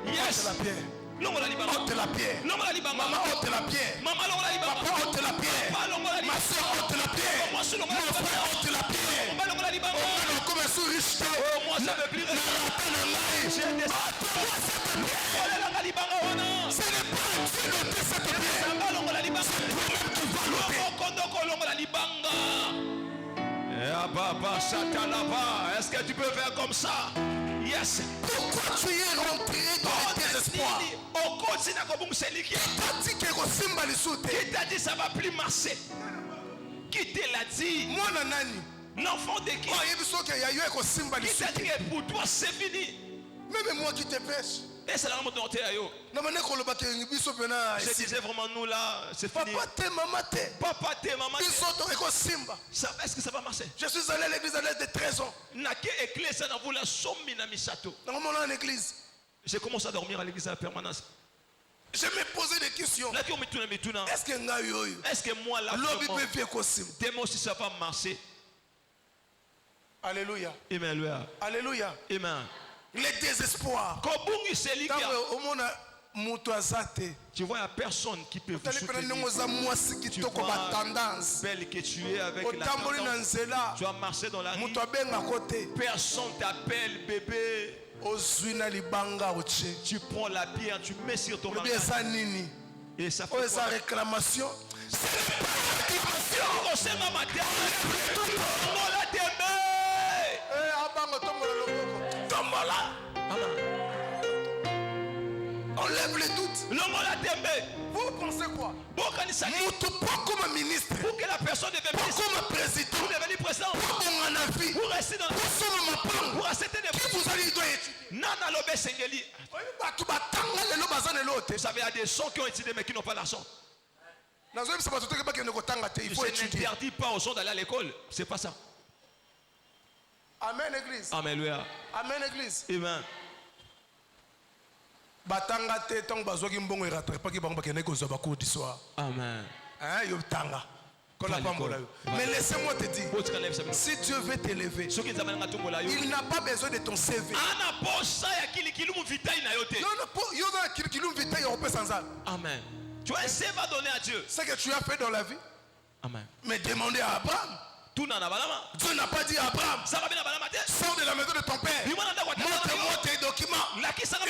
Yes. Ôte la pierre. Ôte la pierre. Maman, ôte la pierre. Papa, ôte la pierre. Ma soeur, ôte la pierre. Mon frère, ôte la pierre. Comme un souriste. Moi, ça veut plus rester. Ce n'est pas Dieu d'ôter cette pierre. C'est toi-même qui vas l'ôter. Est-ce que tu peux faire comme ça? Yes. Pourquoi tu es rentré dans le désespoir? Qui t'a dit ça va plus marcher? Qui te l'a dit? L'enfant de qui? Qui t'a dit que pour toi c'est fini? Même moi qui te pêche. Et c'est la remontée en terre. Je disais vraiment nous là, c'est fini. Papa t'es maman. Est-ce que ça va marcher? Je suis allé à l'église à l'âge de 13 ans. J'ai commencé à dormir à l'église à la permanence. Je me posais des questions. Est-ce que moi là, demain aussi ça va marcher? Alléluia. Amen. Alléluia. Amen. Le désespoir. Tu vois, il n'y a personne qui peut vous soutenir. Tu vois, belle que tu es avec la tendance. Tu vas marcher dans la rue. Personne t'appelle bébé. Tu prends la pierre, tu mets sur ton mari. Et ça fait quoi? Réclamation. On lève les doutes. Vous pensez quoi? Comme ministre, pour que la personne devienne comme président, pour devenir président, pour rester dans pour accepter des qui vous allez doit étudier. Nana Lobe Sengeli. Vous savez, il y a des gens qui ont étudié mais qui n'ont pas l'argent. Il faut étudier. Je n'interdis pas aux gens d'aller à l'école. C'est pas ça. Amen, église. Amen. Amen, église. Amen. Amen. Mais laissez-moi te dire, si Dieu veut t'élever, il n'a pas besoin de ton CV. Amen. Tu as un CV à donner à Dieu. Ce que tu as fait dans la vie. Amen. Mais demandez à Abraham. Dieu n'a pas dit à Abraham, sors de la maison de ton père, montre-moi tes documents. Et non, sors de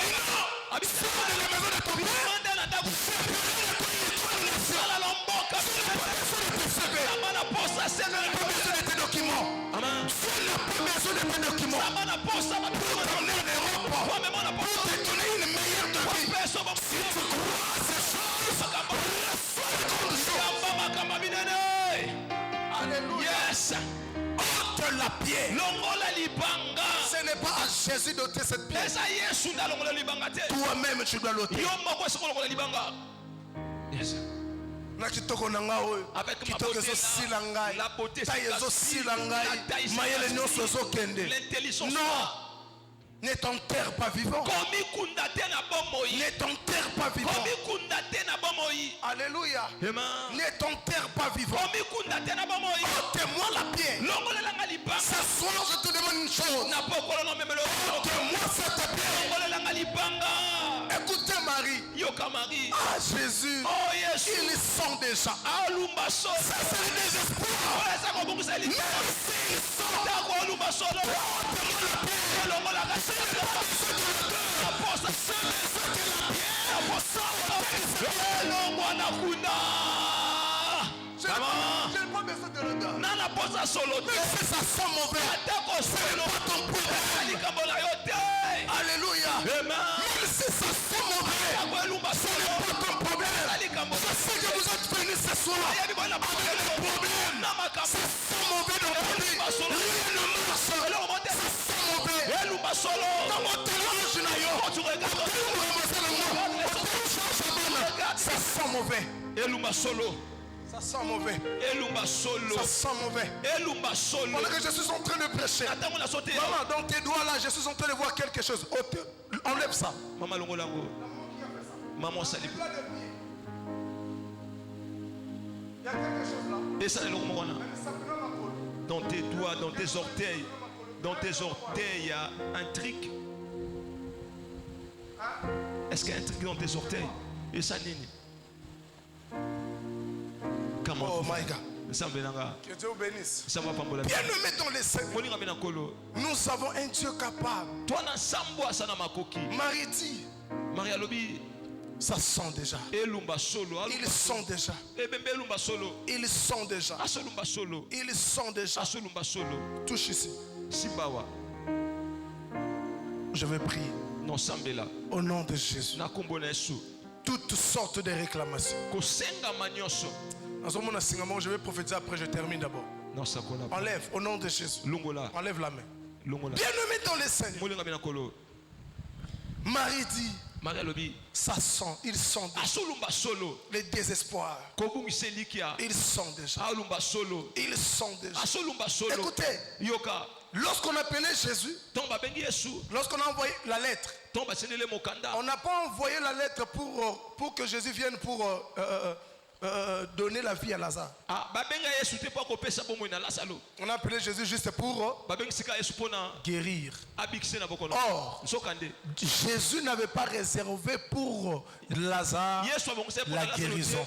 la maison de ton père. Tu n'as pas besoin de tes documents. Tu n'as pas besoin de tes documents. Pour t'emmener en Europe, pour te donner une meilleure de vie. Si tu crois à ces choses, alléluia. Yes. Ôte la pierre. Ce n'est pas à Jésus d'ôter cette pierre. Toi-même tu dois l'ôter. Yes. Avec ma beauté, l'intelligence. Non. Ne t'enterre pas vivant. Ne t'enterre pas vivant. Alléluia. Ne t'enterre pas vivant. Ôte-moi la pierre. Ce soir, je te demande une chose. Ôte-moi cette pierre. Écoutez Marie. Ah Jésus. Ils sont déjà. Ça c'est le désespoir. Même s'ils sont. Ôte-moi la pierre. Si ça sent mauvais, c'est pas ton problème. Alléluia. Même si ça sent mauvais, ce n'est pas ton problème. Je sais que vous êtes venus ce soir avec un problème. Ça sent mauvais dans ta vie. Rien ne marche. Ça sent mauvais. Dans mon téléphone, tu regardes. Ça sent mauvais. Ça sent mauvais. Ça sent mauvais. Pendant que je suis en train de prêcher, maman, dans tes doigts là, je suis en train de voir quelque chose. Enlève ça. Maman salut. Il y a quelque chose là. Et ça, dans tes doigts, dans tes orteils. Dans tes orteils, il y a un truc. Est-ce qu'il y a un truc dans tes orteils? Et ça, Nini. Oh my God. Que Dieu bénisse. Bien-aimé dans les Seigneurs, nous avons un Dieu capable. Marie dit, ça sent déjà. Ils sont déjà. Ils sont déjà. Ils sont déjà. Touche ici. Je vais prier. Au nom de Jésus. Toutes sortes de réclamations. Je vais prophétiser après, je termine d'abord. Enlève au nom de Jésus. Enlève la main. Bien-aimé dans les Seigneurs. Marie dit, ça sent, ils sont déjà. Les désespoirs. Ils sont déjà. Ils sont déjà. Écoutez, Lorsqu'on appelait Jésus, lorsqu'on a envoyé la lettre, on n'a pas envoyé la lettre pour que Jésus vienne pour donner la vie à Lazare. On a appelé Jésus juste pour guérir. Or, Jésus n'avait pas réservé pour Lazare la guérison.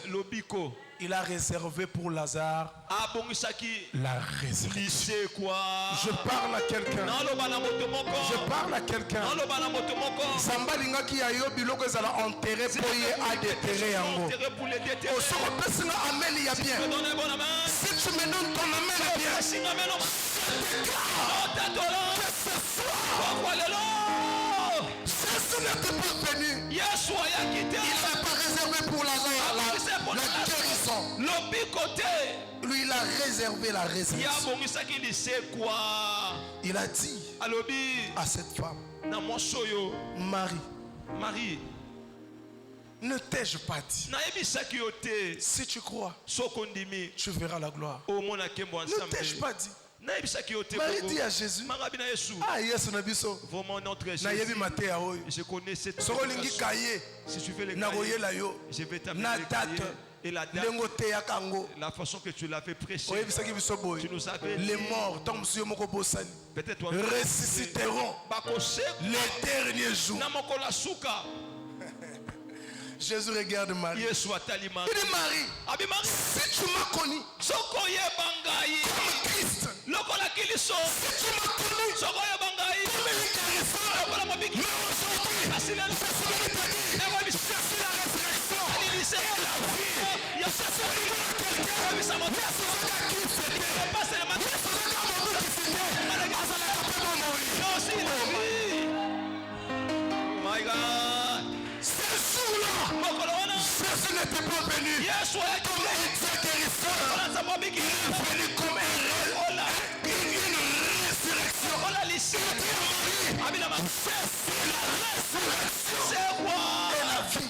Il a réservé pour Lazare la résurrection. Je parle à quelqu'un. Je parle à quelqu'un. Sambalinga qui a eu biloko ezala enterré pour y a déterré yango. Amen, il y a bien. Si tu me donnes ton amen, il y a bien. Jésus n'était pas venu. Il n'a pas réservé pour Lazare la guérison. Lui, il a réservé la résurrection. Il a dit à cette femme, Marie, ne t'ai-je pas dit? Si tu crois, tu verras la gloire. Ne t'ai-je pas dit? Marie dit à Jésus, ah yes, je connais cette chose. Si tu fais les cahiers, je vais t'amener et la date, la façon que tu l'avais prêché. Tu nous avais dit, les morts peut-être ressusciteront les derniers jours. Jésus regarde Marie. Il dit Marie, si tu m'as connu comme Christ, si tu m'as connu comme le guérisseur, mais aujourd'hui, je suis la résurrection et la vie. Je suis quelqu'un. My God. Jésus n'était pas venu comme un guérisseur. Il est venu comme une résurrection. Il a dit c'est quoi la vie.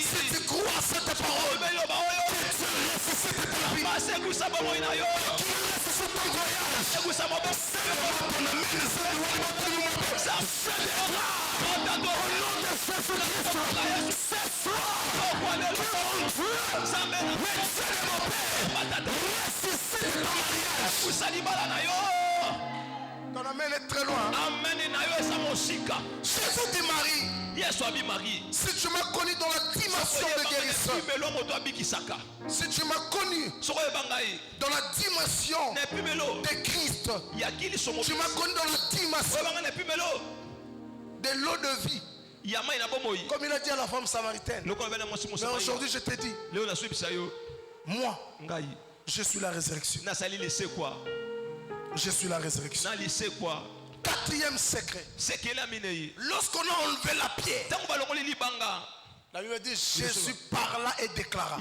Si tu crois à cette parole, que tu ressuscites ta vie, qu'il ressuscite ton voyage, c'est ton amen. Ça fait au nom de Jésus-Christ, c'est toi. Ton amen est très loin. Jésus dit Marie, si tu m'as connu dans la dimension de guérisseur, si tu m'as connu dans la dimension de Christ, tu m'as connu dans la dimension de l'eau de vie, comme il a dit à la femme samaritaine. Mais aujourd'hui je te dis, moi je suis la résurrection. Je suis la résurrection. Quatrième secret, lorsqu'on a enlevé la pierre, la Bible dit Jésus parla et déclara.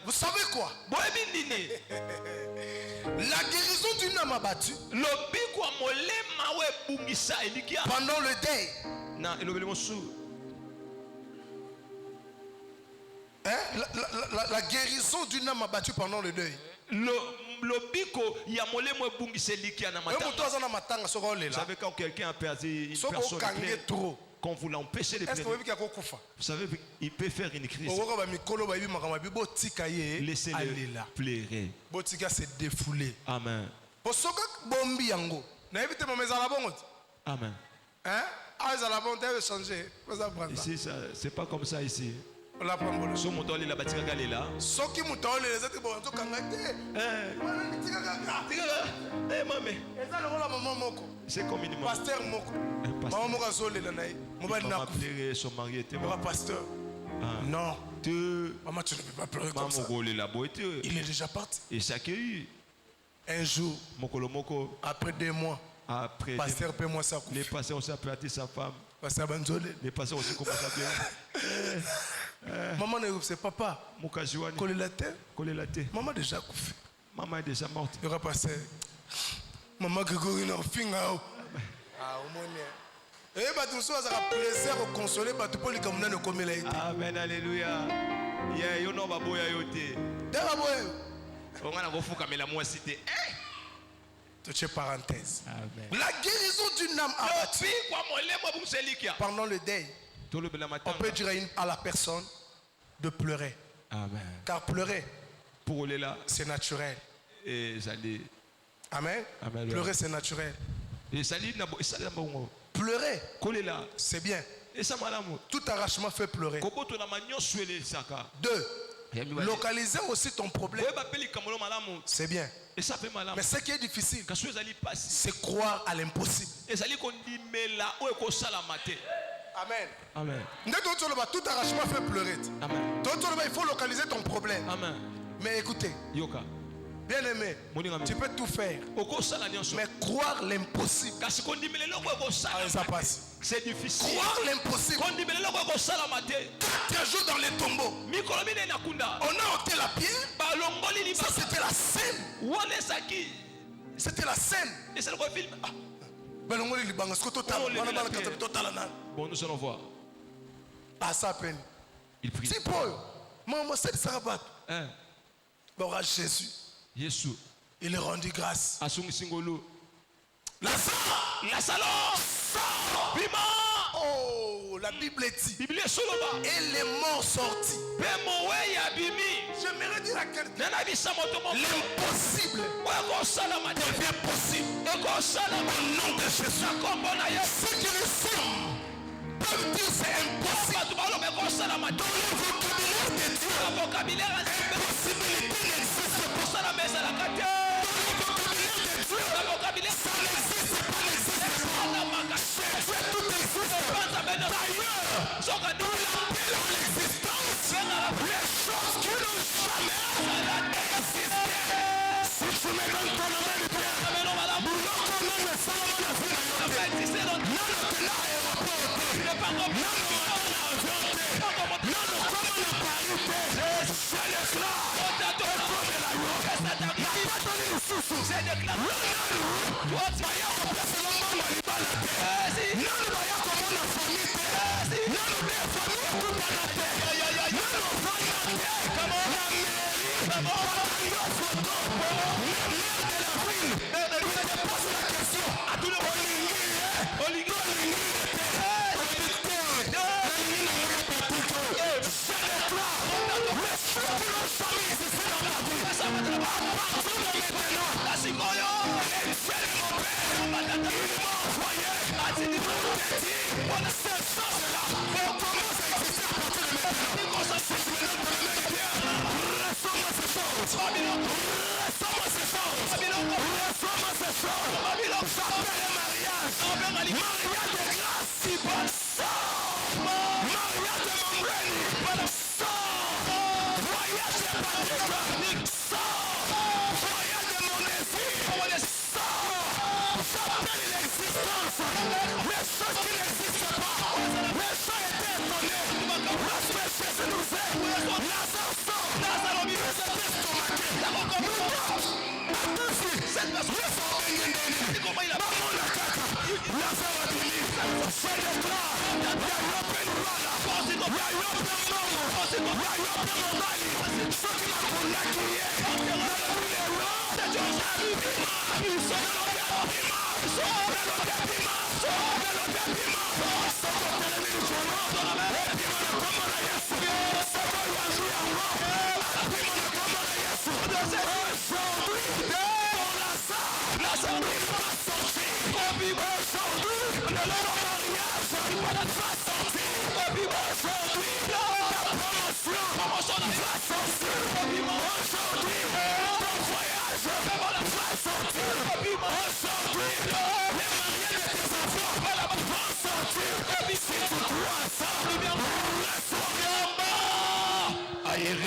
Vous savez quoi? La guérison d'une âme abattue pendant le deuil, la guérison d'une âme abattue pendant le deuil. Vous savez, quand quelqu'un a perdu une personne trop, quand vous l'empêchez de pleurer, vous savez, il peut faire une crise. Laissez-le pleurer. C'est défoulé. Amen. Amen. Ici, c'est pas comme ça ici. C'est comme une pasteur son mari était mort. Pasteur, non, maman, tu ne peux pas pleurer comme ça. Il est déjà parti. Et ça accueilli. Un jour, après 2 mois, pasteur paie-moi ça. Les pasteurs ont appelé sa femme. Les pasteurs aussi commencent à pleurer. Maman ne sait papa. Maman déjà coupé. Maman est déjà morte. Il aura passé. Maman Grégory n'a finga. Ah au moins. Et bah tout ça ça plaisir au consoler bah tout pour les comme ne comme il a été. Amen alléluia. Yeah, yo no baboya yote. Dara boy. Touché parenthèse. Amen. La guérison d'une âme abattue pendant le deuil. On peut dire à la personne de pleurer. Amen. Car pleurer, c'est naturel. Amen. Amen. Pleurer, c'est naturel. Pleurer, c'est bien. Tout arrachement fait pleurer. 2. Localiser aussi ton problème, c'est bien. Mais ce qui est difficile, c'est croire à l'impossible. Amen. Amen. Tout arrachement fait pleurer. Amen. Il faut localiser ton problème. Amen. Mais écoutez, bien aimé, tu peux tout faire, mais croire l'impossible, ça passe. C'est difficile. Croire l'impossible. 4 jours dans les tombeaux. On a ôté la pierre. Ça c'était la scène. C'était la scène. Bon, nous allons voir. Ah, ça peine. Il prie. C'est Paul. Maman, c'est ça va. Jésus. Il est rendu grâce. Lazare. Oh, la Bible dit. Et les morts sortis. J'aimerais dire à quelqu'un, l'impossible devient possible. Au nom de Jésus. Ceux qui le sont peuvent dire c'est impossible. Dans le vocabulaire de Dieu, impossibilité n'existe pas. Dans le vocabulaire de Dieu, ça n'existe pas. Tout existe. D'ailleurs, on appelle en l'existence les choses qui n'ont jamais existé. Si tu me donnes ton nom de Pierre, nous reconnaissons le Salomon de Fille. Non, non,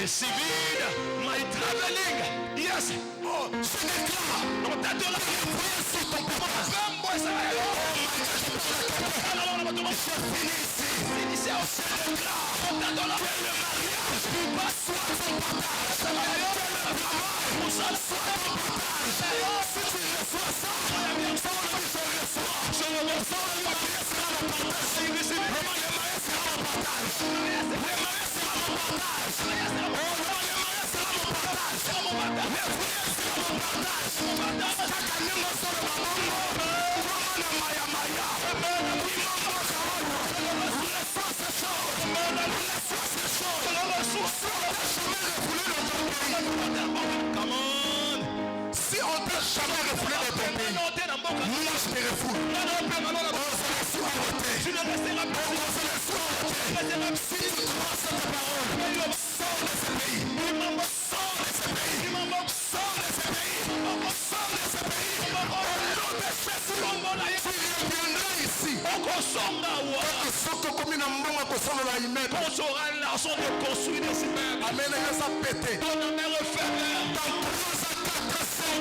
Receiving my traveling. Yes. Oh, je déclare. On t'adore. Je finis ici. On se déclare. On t'adore. Que le mariage soit ton partage. Que le travail soit ton partage. Si tu reçois ça, je le reçois. Le mariage sera mon partage. Le mariage sera mon partage. Le mariage sera mon partage. Oh, le mariage sera mon partage. fou. Tu ne resteras pas. Si tu crois cette parole, sors de ce pays. Sors de ce pays. Sors de ce pays. Sors de ce pays. Au nom de Jésus, tu reviendras ici. Quand tu auras l'argent de construire des immeubles. Amen. Ça pété. Ton mère est fermée. Dans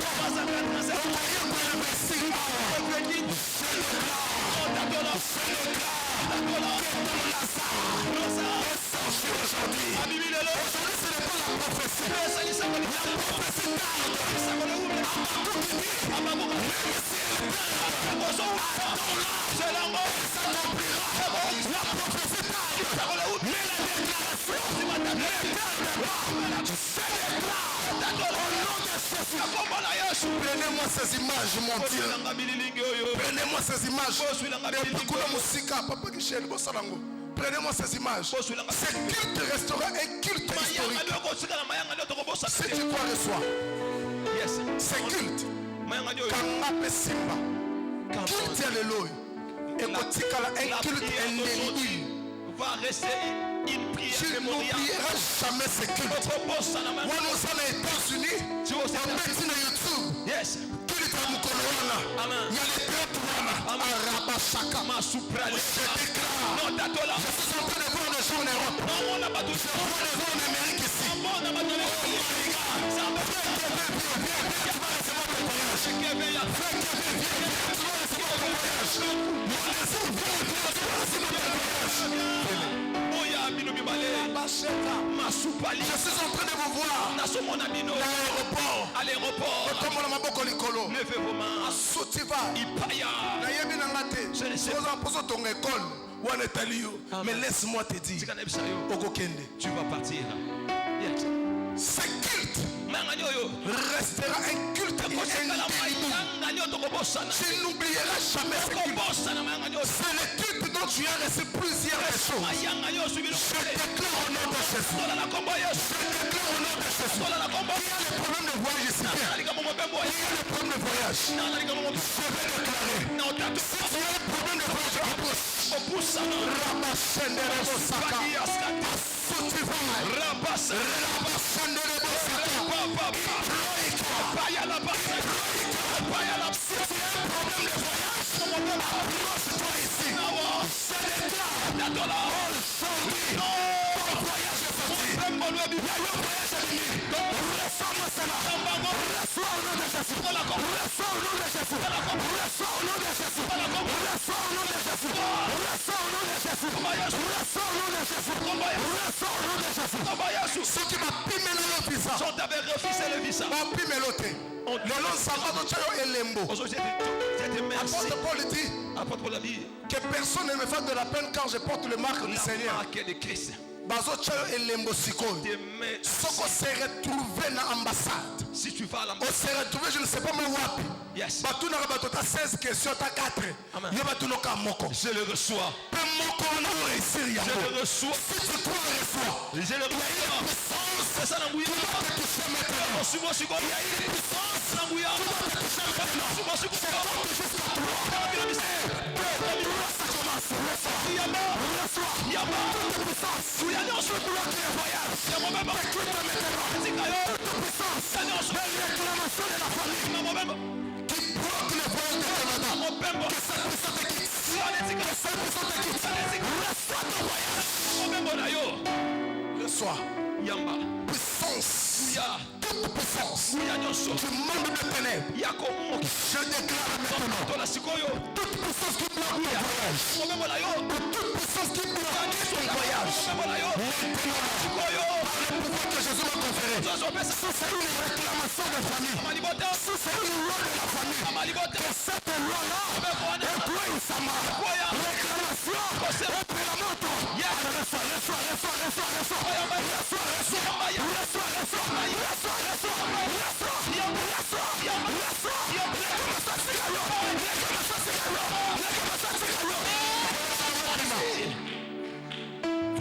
3 à 4 aujourd'hui, ce n'est pas la prophétie. La prophétie prenez-moi ces images, mon Dieu. Prenez-moi ces images. Prenez-moi ces images. Ce culte restera un culte historique. Si tu crois, reçois. Ce culte. Kangape Simba. Culte Alléluia. Et Kotikala, un culte indélébile. Va rester une prière Tu n'oublieras jamais ce culte. Quand nous sommes aux États-Unis, on met sur YouTube. Yes. Culte à Mukoloana. Il y a les peuples. Arabashaka. Je déclare. Je suis en train de voir les gens en Europe. Je vois les gens en Amérique ici. Oh my Je suis en train de vous voir à l'aéroport. Levez vos mains. Mais laisse-moi te dire, tu vas partir. Ce culte restera un culte indélébile. Tu n'oublieras jamais ce culte. C'est le culte dont tu as reçu plusieurs choses. Je déclare au nom de Jésus. Je déclare au nom de Jésus. Il y a le problème de voyage ici. Il y a le problème de voyage. Je vais déclarer. Si tu as le problème de voyage, repousse. Ceux qui m'ont pimé le visa, refusé le visa. Apôtre Paul dit que personne ne me fasse de la peine quand je porte le marque du Seigneur. Se retrouver dans l'ambassade. Si tu vas à on se retrouve, je ne sais pas moi wapi. Yes. 16 questions, 4. Je le reçois. Je le reçois. Si tu crois, reçois. Je le reçois. C'est ça l'embouillant. Il y a une puissance. Reçois. Puissance. Toute puissance du monde de ténèbres. Je déclare maintenant toute puissance qui bloque le voyage. Toute puissance qui bloque son voyage. Le pouvoir que Jésus m'a conféré. Si c'est une réclamation de famille, si c'est une loi de la famille, que cette loi-là inclut sa mort. Réclamation et puis la moto.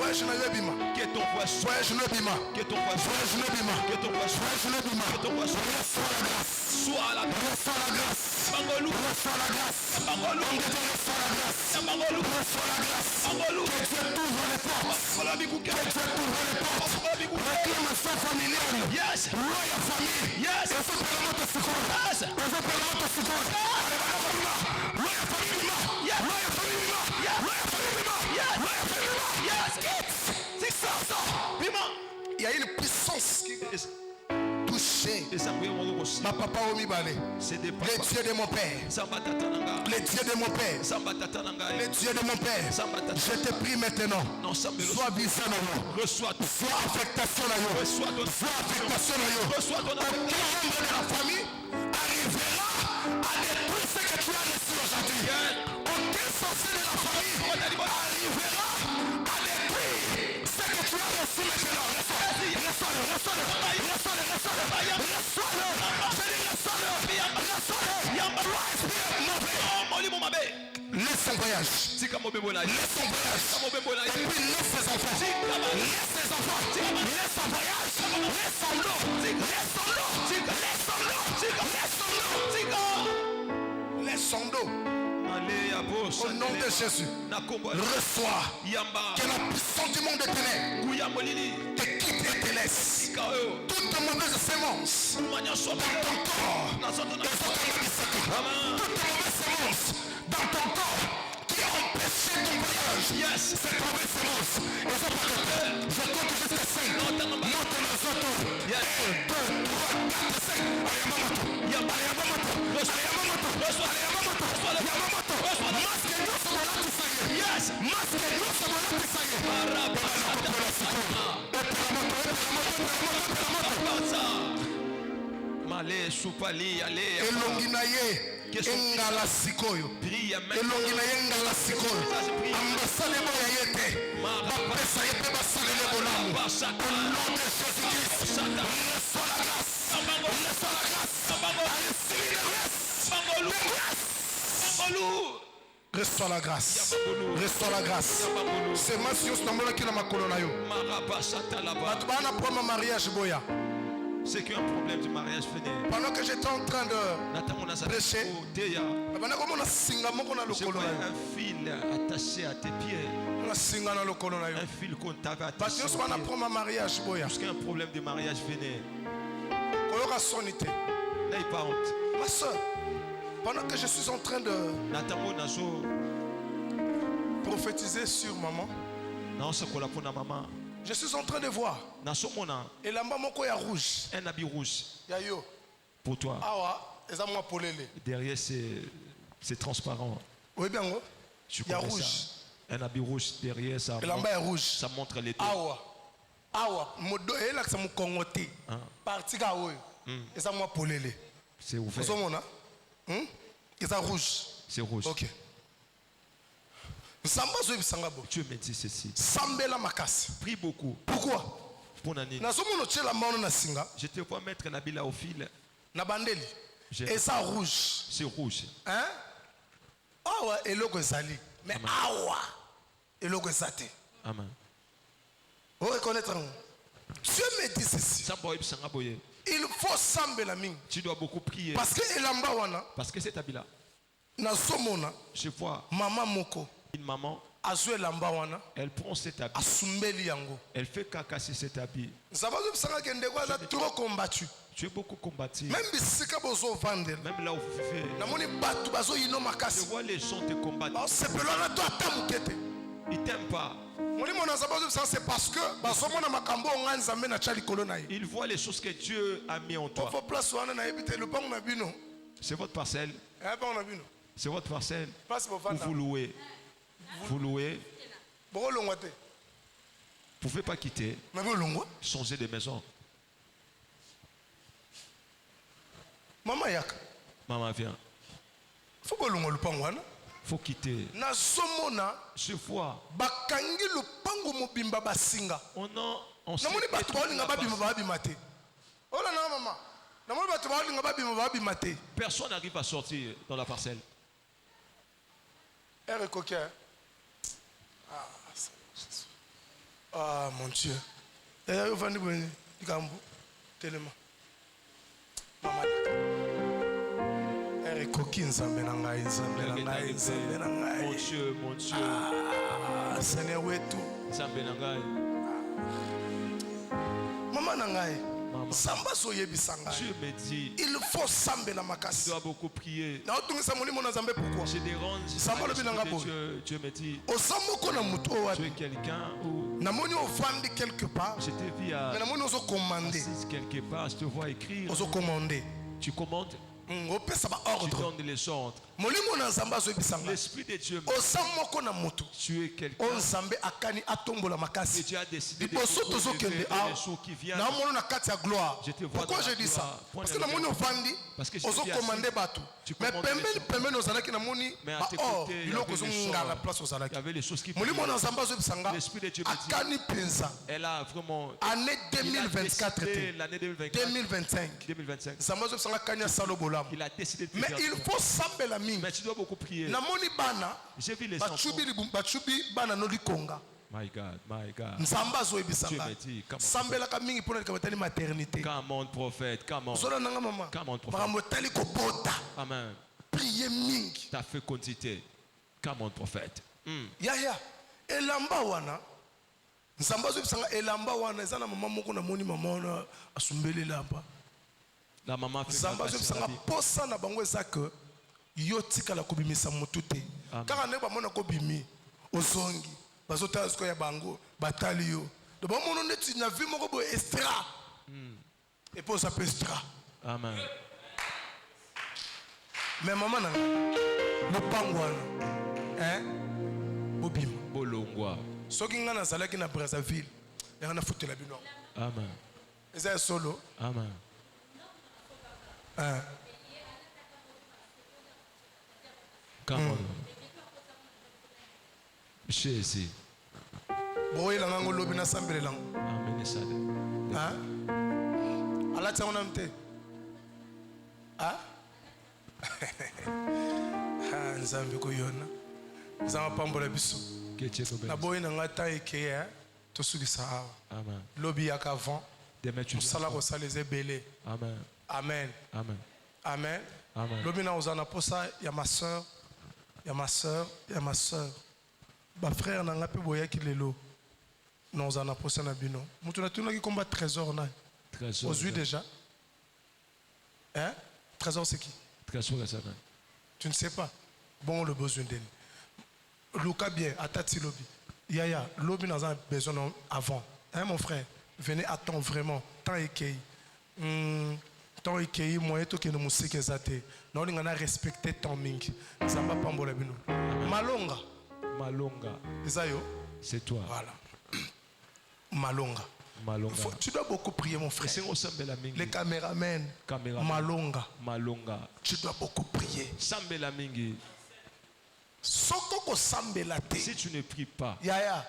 voyage na yo bima. Que ton voyage Voyage na bima. Que ton voyage Voyage na bima. Que ton voyage Voyage na bima. Que ton voyage Reçois la grâce. soit la Reçois la grâce. Bangolou. Reçois la grâce. Bangolou. Reçois la grâce. Bangolou. Reçois la grâce. Bangolou. Que Dieu t'ouvre les portes. Que Dieu t'ouvre les portes. Réclamation familiale. Yes. Loi ya famille. Yes. Ezopela moto sikoyo. Yes. Ezopela moto sikoyo. Loi ya famille bima. Yes. Loi ya famille bima. Yes. Loi ya famille bima. Yes. Loi ya famille bima. Yes. C'est ça. Bima. Il y a une puissance qui touché. Ma papa au Mibale. C'est des Le Dieu de mon père. Le Dieu de mon père. Le Dieu de mon père. Je te prie maintenant. Sois visé dans nous. Reçois Sois affectation dans nous. Sois affectation dans nous. Aucun membre de la famille arrivera à détruire ce que tu as reçu aujourd'hui. Aucun sorcier de la famille arrivera à détruire ce que tu as reçu maintenant. Laisse son voyage. Laisse son voyage. Et puis laisse ses enfants. Laisse ses enfants. Laisse son voyage. Laisse son lot. Laisse son lot. Laisse son lot. Laisse son lot. Au nom de Jésus, reçois que la puissance du monde des ténèbres te quitte et te laisse. Toute mauvaise sémence dans ton corps, toute mauvaise sémence dans ton corps qui a empêché ton voyage, cette mauvaise sémence, je compte jusqu'à 5. Monte dans auto. 1, 2, 3, 4, 5. Yes. Elongi na ye engala sikoyo. Elongi na ye engala sikoyo. Ambasade boya ye te. Bapesa ye pe basalele bolamu. Au nom de Jésus-Christ. Reçois la grâce. Reçois la grâce. Reçois la grâce. Reçois la grâce. C'est ma science dans mon akina makolo na yo. Batbana pour ma mariage boya. C'est qu'un problème du mariage fini. Pendant que j'étais en train de prêcher, un fil attaché à tes pieds. Un fil qu'on t'avait attaché. Parce qu'un problème de mariage fini. N'aie pas honte. Ma soeur, pendant que je suis en train de prophétiser sur maman, je suis en train de voir. Et la maman est rouge. Un habit rouge. Yayo. Pour toi. Derrière c'est transparent. Oui bien. Il y a rouge. Un habit rouge derrière ça. Rouge. Ça montre les deux. Awa. Modo et là que ça me congoté. Parti ka oyo. Et ça moi polele. C'est ouvert. Vous savez et ça rouge. C'est rouge. OK. Dieu me dit ceci. Prie beaucoup. Pourquoi? Je te vois mettre la bille au fil. Et ça rouge. C'est rouge. Hein? Awa eloko ezali. Mais awa eloko ezate. Amen. Vous reconnaître. Dieu me dit ceci. Il faut sambela mingi. Tu dois beaucoup prier. Parce que elamba wana. Parce que cet habit-là. Je vois. Maman moko. Une maman. Elle prend cet habit. Elle fait caca sur cet habit. Trop combattu. Tu es beaucoup combattu. Même là où vous vivez. Je vois les gens te combattre. Ils t'aiment pas. C'est parce que il voit les choses que Dieu a mis en toi. C'est votre parcelle. C'est votre parcelle. Vous louez. Vous louez. Vous ne pouvez pas quitter. Changer de maison. Maman vient. Faut quitter. Je vois. On sait personne n'arrive à sortir dans la parcelle. Ah mon Dieu. D'ailleurs, vous venez du Gambo. Tellement. Maman. Elle est coquine, ça me l'engaille, ça me l'engaille, ça me l'engaille. Mon Dieu, mon Dieu. Ah, Seigneur, où est tout? Ça me l'engaille. Maman n'engaille. Samba soye bisanga. Dieu me dit. Il faut sambe la makasi. Tu dois beaucoup prier. Na otungi samoni mona zambe pourquoi? Je dérange. Samba le binanga bo. Dieu me dit. Osamoko na muto wa. Tu es quelqu'un où. Na moni ofandi quelque part. Je te vis à. Mais na moni oso commander. Quelque part, je te vois écrire. Oso commander. Tu commandes. Tu donnes les ordres. L'esprit de Dieu. Tu es quelqu'un. Et tu as décidé de qui viennent. Je te vois. Pourquoi je dis ça? Parce que tu commandé bateau. Mais mais à tes côtés, il y avait les choses qui l'esprit de Dieu me dit. Elle a vraiment. Année 2024. L'année 2025. Il a décidé de mais il faut sambe la mine. Mais tu dois beaucoup prier. J'ai vu les enfants. My God, my God. Dieu me dit, come on, prophète, come on. Come on, prophète. Amen. Priez ming. Ta fécondité. Come on, prophète. Yaya. Elamba wana. Nzamba zo bisanga elamba wana ezana mama moko na moni mama wana asumbeli lamba. La maman fait Nzamba zo bisanga posa na bango ezaka yo tika la kobimisa mutute. Kaka ne ba mona ko bimi ozongi. Bazota sko ya bango batali yo. De ba mona neti na vie moko bo extra. Et pour ça peut extra. Amen. Mais maman na lopangwana. Hein? Bobim. Bolongwa. Soki nga nazalaki na Brazzaville, yanga na futela bino. Amen. Eza solo. Amen. Come on. Jésus. Boye la ngango lobi na sambele lang. Amen. Hein? Ala tsa mte. Ah? Ah, nzambe ko yona. Nzamba pambola biso. Na boye na ngata eke to sugisa awa. Amen. Lobi ya kavant. Demain tu sala ko saleze belé. Amen. Amen. Amen. Amen. Amen. Lobi na ozana posa ya ma sœur. Ya ma sœur, ya ma sœur. Ba frère na ngapi boya ki lelo. Na ozana posa na bino. Mutu na tuna ki komba trésor na. Trésor. Aujourd'hui déjà. Hein? Trésor c'est qui? Trésor c'est ça. Tu ne sais pas. Bon le besoin d'elle. Luka bien, atati lobby. Yaya, lobby n'a pas besoin avant. Hein mon frère? Venez à temps vraiment. Tant ékeyi. Tant ékeyi, moi et tout qui nous musique exaté. Non, on a respecté tant ming. Zamba pambola bino. Malonga. Malonga. Isayo. C'est toi. Voilà. Malonga. Malonga. Tu dois beaucoup prier mon frère. Les caméramens. Malonga. Malonga. Tu dois beaucoup prier. Sambela mingi. Soko sambela te. Si tu ne pries pas. Yaya.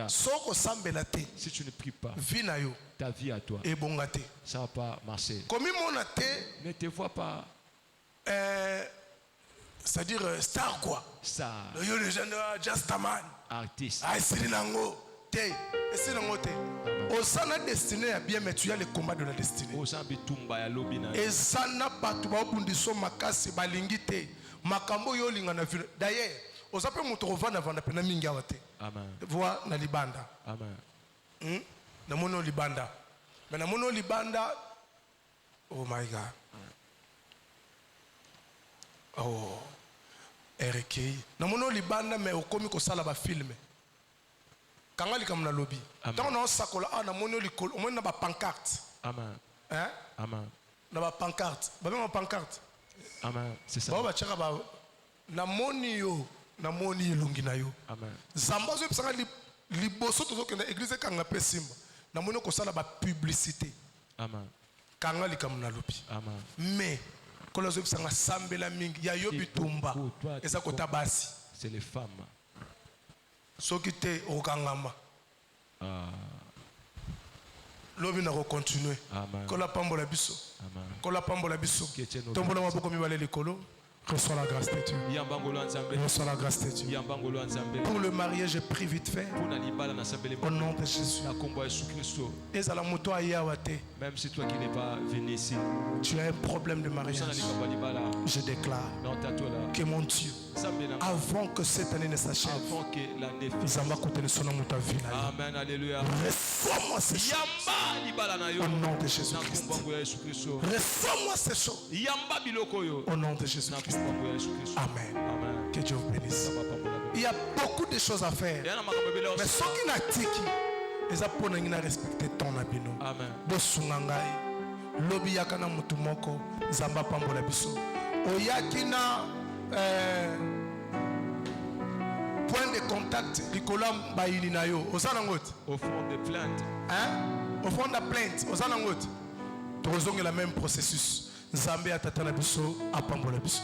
Soko sambela te. Si tu ne pries pas. Vinayo. Ta vie à toi. Et bongate. Ça va pas marcher. Comme monate. Ne te vois pas. C'est-à-dire star quoi. Star. Yo les gens just a man. Artiste. Ah c'est nango. Te. C'est nango te. Osana destinée à bien mais tu as le combat de la destinée. Osana bitumba ya lobina. Et sana batu ba bundiso makasi balingi te. Makambo yo linga na ville. D'ailleurs, osape muto rovana vanda pena mingi awate. Amen. Vois na libanda. Amen. Na mono libanda. Mais na mono libanda. Oh my God. Oh. RK. Na mono libanda mais okomi ko sala ba film. Kangali comme na lobby. Tant on sakola na mono likol, on na ba pancarte. Amen. Hein? Amen. Na ba pancarte. Ba même pancarte. Amen. C'est ça. Ba chaka ba na moni yo, na moni elongi na yo. Amen. Zamba zo psanga liboso to zo kenda église kanga pesimba. Na moni ko sala ba publicité. Amen. Kanga likam na lobi. Amen. Mais kola zo psanga sambela mingi ya yo bitumba. Eza kota basi. C'est les femmes. Soki te okangamba. Lobi na ko continuer. Amen. Kola pambola biso. Amen. Kola pambola biso. Tombola maboko mibale likolo. Reçois la grâce de Dieu. Reçois la grâce de Dieu. Pour le mariage, j'ai pris vite fait. Au nom de Jésus. Même si toi qui n'es pas venu ici, tu as un problème de mariage. Je déclare que mon Dieu, avant que cette année ne s'achève, Amen, alléluia. Reçois-moi ces choses. Au nom de Jésus-Christ. Reçois-moi ces choses. Au nom de Jésus-Christ. Amen. Que Dieu vous bénisse. Il y a beaucoup de choses à faire. Mais ce qui n'a tiki, ils apprennent à respecter ton abino. Amen. Bosungangai. Lobi yakana mutumoko. Zamba pambola biso. Oyakina point de contact. Likola bayini na yo. Osanangot. Au fond de plainte. Au fond de la plainte. Osanangot. Tozonge la même processus. Zambé atatana biso apambola biso.